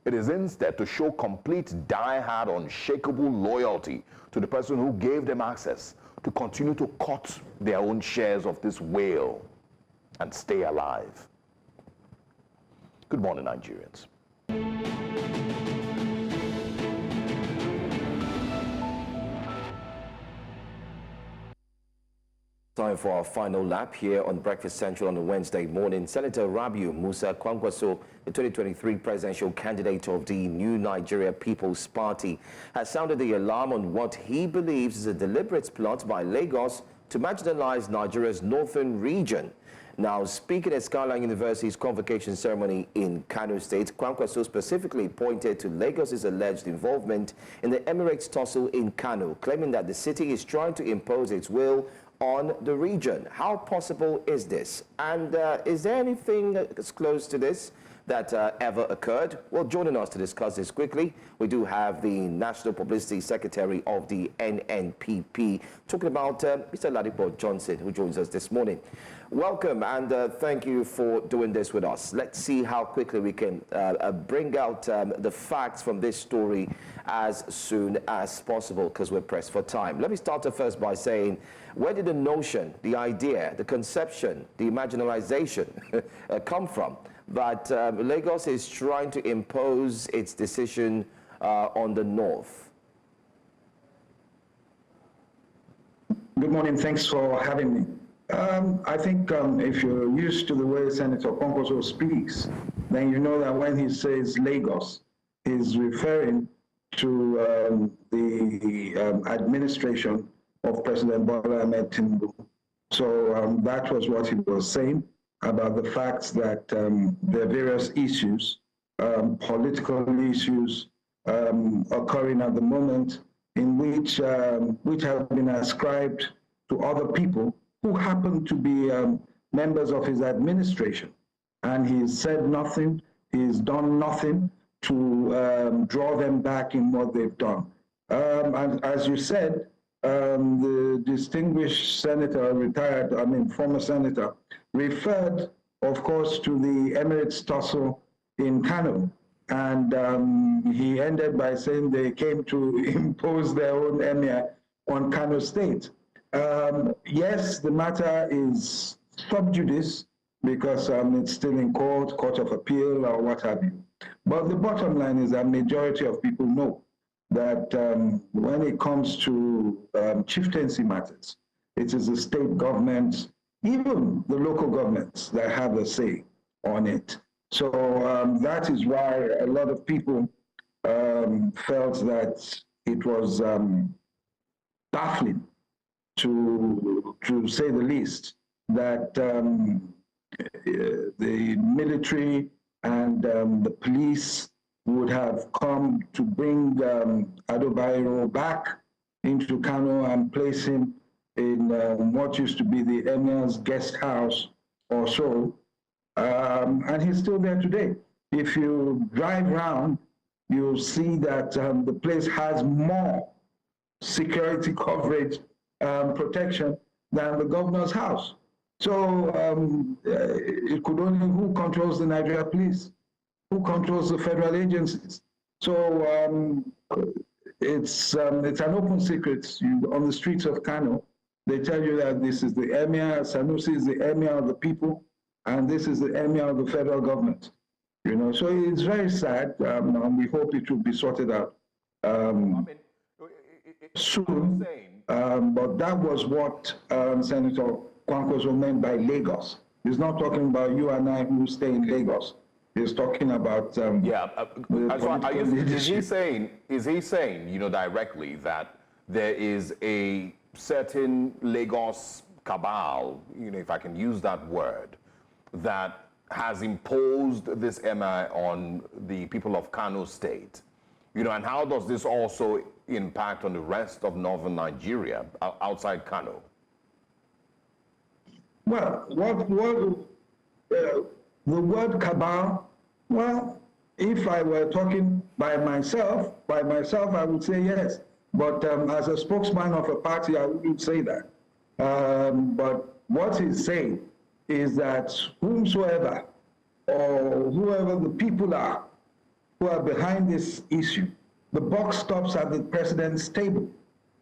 B: It is instead to show complete, die-hard, unshakable loyalty to the person who gave them access to continue to cut their own shares of this whale and stay alive. Good morning, Nigerians.
A: Time for our final lap here on Breakfast Central on a Wednesday morning. Senator Rabiu Musa Kwankwaso, the 2023 presidential candidate of the New Nigeria People's Party, has sounded the alarm on what he believes is a deliberate plot by Lagos to marginalize Nigeria's northern region. Now, speaking at Skyline University's convocation ceremony in Cano State, Kwankwaso specifically pointed to Lagos's alleged involvement in the Emirates tussle in Kano, claiming that the city is trying to impose its will on the region. How possible is this? And is there anything that's close to this that ever occurred? Well, joining us to discuss this quickly, we do have the National Publicity Secretary of the NNPP, talking about Mr. Ladipo Johnson, who joins us this morning. Welcome, and thank you for doing this with us. Let's see how quickly we can bring out the facts from this story as soon as possible, because we're pressed for time. Let me start off first by saying, where did the notion, the idea, the conception, the marginalization come from that Lagos is trying to impose its decision on the north?
J: Good morning. Thanks for having me. I think if you're used to the way Senator Kwankwaso speaks, then you know that when he says Lagos, he's referring to the administration of President Bola Tinubu. So that was what he was saying about the fact that there are various issues political issues occurring at the moment, in which have been ascribed to other people who happen to be members of his administration. And he's said nothing, he's done nothing to draw them back in what they've done. And as you said, the distinguished senator, former senator, referred, of course, to the Emirates tussle in Cano. And he ended by saying they came to impose their own emir on Cano State. Yes, the matter is sub judice because it's still in court of appeal or what have you. But the bottom line is that majority of people know that when it comes to chieftaincy matters, it is the state governments, even the local governments, that have a say on it. So that is why a lot of people felt that it was baffling, to say the least, that the military and the police would have come to bring Ado Bayero back into Kano and place him in what used to be the Emir's guest house or so. And he's still there today. If you drive around, you'll see that the place has more security coverage, protection than the governor's house. So it could only, who controls the Nigeria police? Who controls the federal agencies? So it's an open secret. On the streets of Kano, they tell you that this is the emir, Sanusi is the emir of the people, and this is the emir of the federal government. You know, so it's very sad, and we hope it will be sorted out soon. But that was what Senator Kwankwaso meant by Lagos. He's not talking about you and I who stay in Lagos. He's talking about
B: is he saying, you know, directly that there is a certain Lagos cabal, you know, if I can use that word, that has imposed this MI on the people of Kano State, you know, and how does this also impact on the rest of northern Nigeria outside Kano?
J: Well, the word cabal, well, if I were talking by myself, I would say yes. But as a spokesman of a party, I wouldn't say that. But what he's saying is that whomsoever or whoever the people are who are behind this issue, the buck stops at the president's table,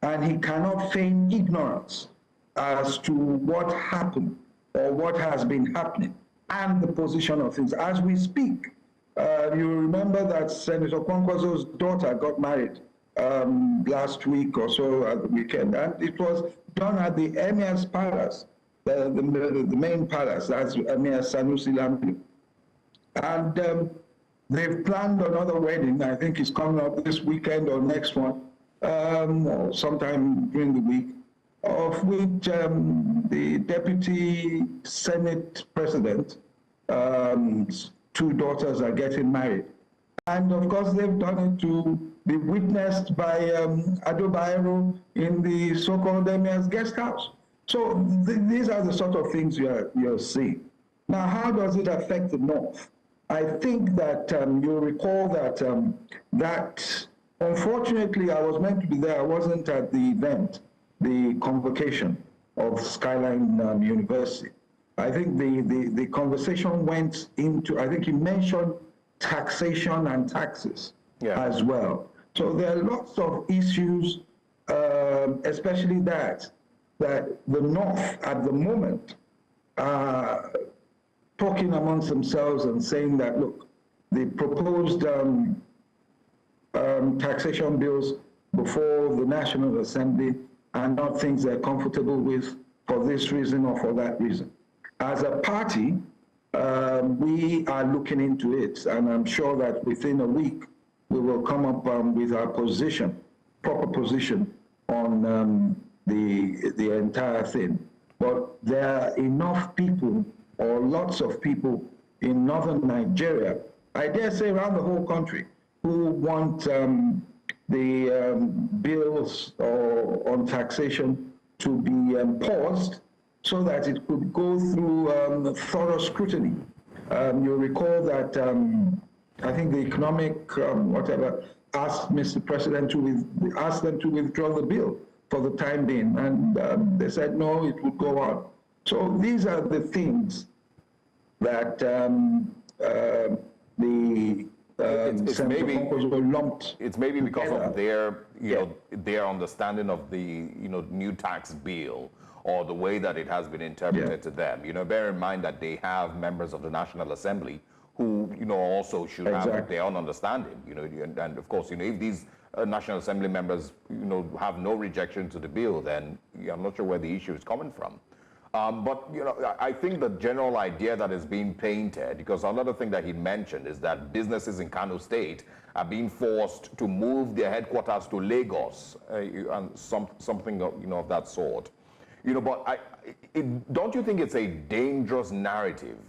J: and he cannot feign ignorance as to what happened or what has been happening and the position of things as we speak. You remember that Senator Kwankwaso's daughter got married last week or so at the weekend, and it was done at the Emir's palace, the main palace, that's Emir Sanusi Lamido. And they've planned another wedding, I think it's coming up this weekend or next one, or sometime during the week, of which the deputy Senate president, two daughters are getting married. And of course, they've done it to be witnessed by Ado Bayero in the so-called Emir's guest house. So these are the sort of things you're seeing. Now, how does it affect the North? I think that you'll recall that that unfortunately I was meant to be there. I wasn't at the event, the convocation of Skyline University. I think the conversation went into, I think he mentioned taxation and taxes as well. So there are lots of issues, especially that the North at the moment are talking amongst themselves and saying that, look, the proposed taxation bills before the National Assembly are not things they're comfortable with for this reason or for that reason. As a party, we are looking into it, and I'm sure that within a week we will come up with our position, proper position on the entire thing. But there are enough people, or lots of people in northern Nigeria, I dare say around the whole country, who want the bills on taxation to be paused so that it could go through thorough scrutiny. You'll recall that I think the economic whatever asked Mr. President to ask them to withdraw the bill for the time being, and they said no, it would go on. So these are the things that
B: it's maybe
J: were lumped.
B: It's maybe because
J: together.
B: of their, their understanding of the, new tax bill, or the way that it has been interpreted to them. Bear in mind that they have members of the National Assembly who, also should have their own understanding. And of course, if these National Assembly members, have no rejection to the bill, then I'm not sure where the issue is coming from. But, I think the general idea that is being painted, because another thing that he mentioned is that businesses in Cano State are being forced to move their headquarters to Lagos, and something of that sort. But don't you think it's a dangerous narrative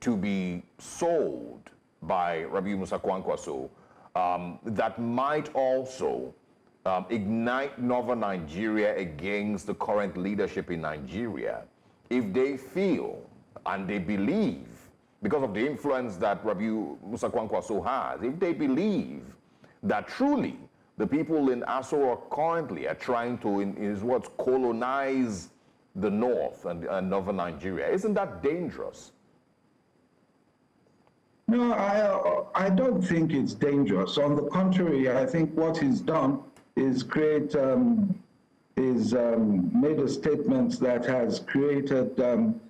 B: to be sold by Rabiu Musa Kwankwaso that might also ignite Northern Nigeria against the current leadership in Nigeria if they feel and they believe, because of the influence that Rabiu Musa Kwankwaso has, if they believe that truly the people in Aso currently are trying to, in his words, colonize the North and Northern Nigeria. Isn't that dangerous?
J: No, I don't think it's dangerous. On the contrary, I think what he's done is made a statement that has created an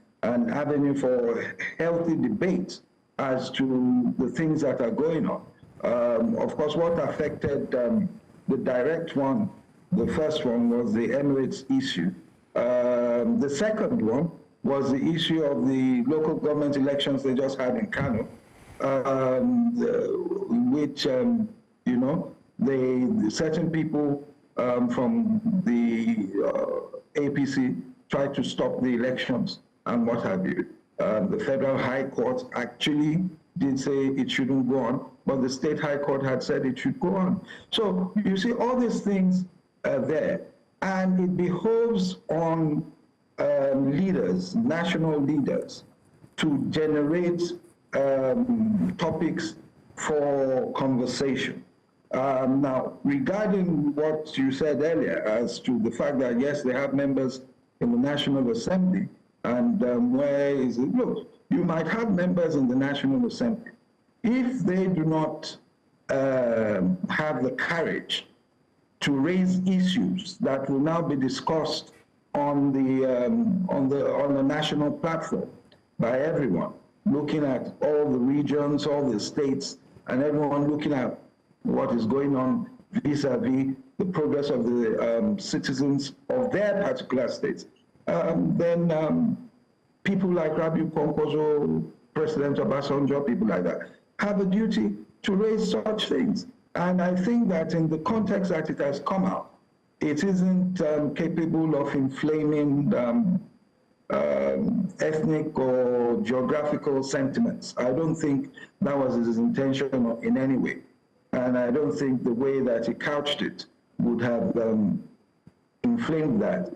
J: avenue for healthy debate as to the things that are going on. Of course, what affected the direct one, the first one was the Emirates issue. The second one was the issue of the local government elections they just had in Kano, which, certain people from the APC tried to stop the elections and what have you. The Federal High Court actually did say it shouldn't go on, but the State High Court had said it should go on. So you see, all these things are there, and it behoves on leaders, national leaders, to generate topics for conversation. Now, regarding what you said earlier as to the fact that, yes, they have members in the National Assembly, and where is it? Look, you might have members in the National Assembly. If they do not have the courage to raise issues that will now be discussed on the national platform by everyone, looking at all the regions, all the states, and everyone looking at what is going on vis-a-vis the progress of the citizens of their particular states, then people like Rabiu Kwankwaso, President Obasanjo, people like that, have a duty to raise such things. And I think that in the context that it has come out, it isn't capable of inflaming ethnic or geographical sentiments. I don't think that was his intention in any way. And I don't think the way that he couched it would have inflamed that,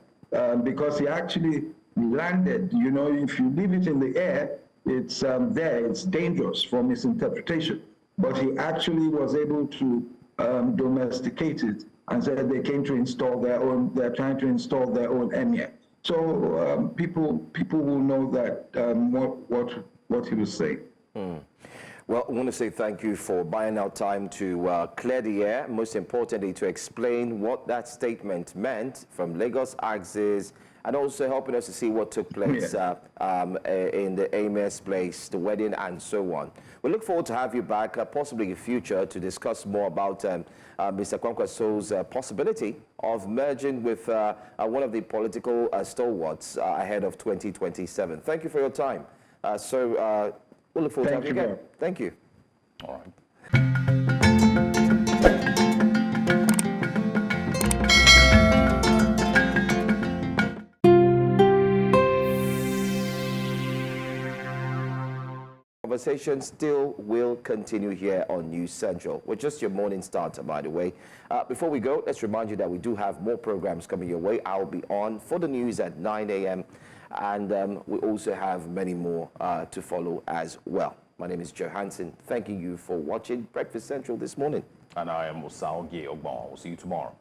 J: because he actually landed, if you leave it in the air, it's there, it's dangerous for misinterpretation. But he actually was able to domesticate it and said they came to install their own, they're trying to install their own emir. So people will know that what he was saying.
A: Well, I want to say thank you for buying out time to clear the air, most importantly, to explain what that statement meant from Lagos Axis, and also helping us to see what took place in the Emir's place, the wedding, and so on. We look forward to have you back, possibly in future, to discuss more about Mr. Kwankwaso's possibility of merging with one of the political stalwarts ahead of 2027. Thank you for your time. We'll look forward to having you again. Thank you.
B: All right.
A: conversation still will continue here on News Central. We're just your morning starter, by the way. Before we go, let's remind you that we do have more programs coming your way. I'll be on for the news at 9 a.m. And we also have many more to follow as well. My name is Joe Hansen. Thanking you for watching Breakfast Central this morning.
B: And I am Osao Ogbon. We'll see you tomorrow.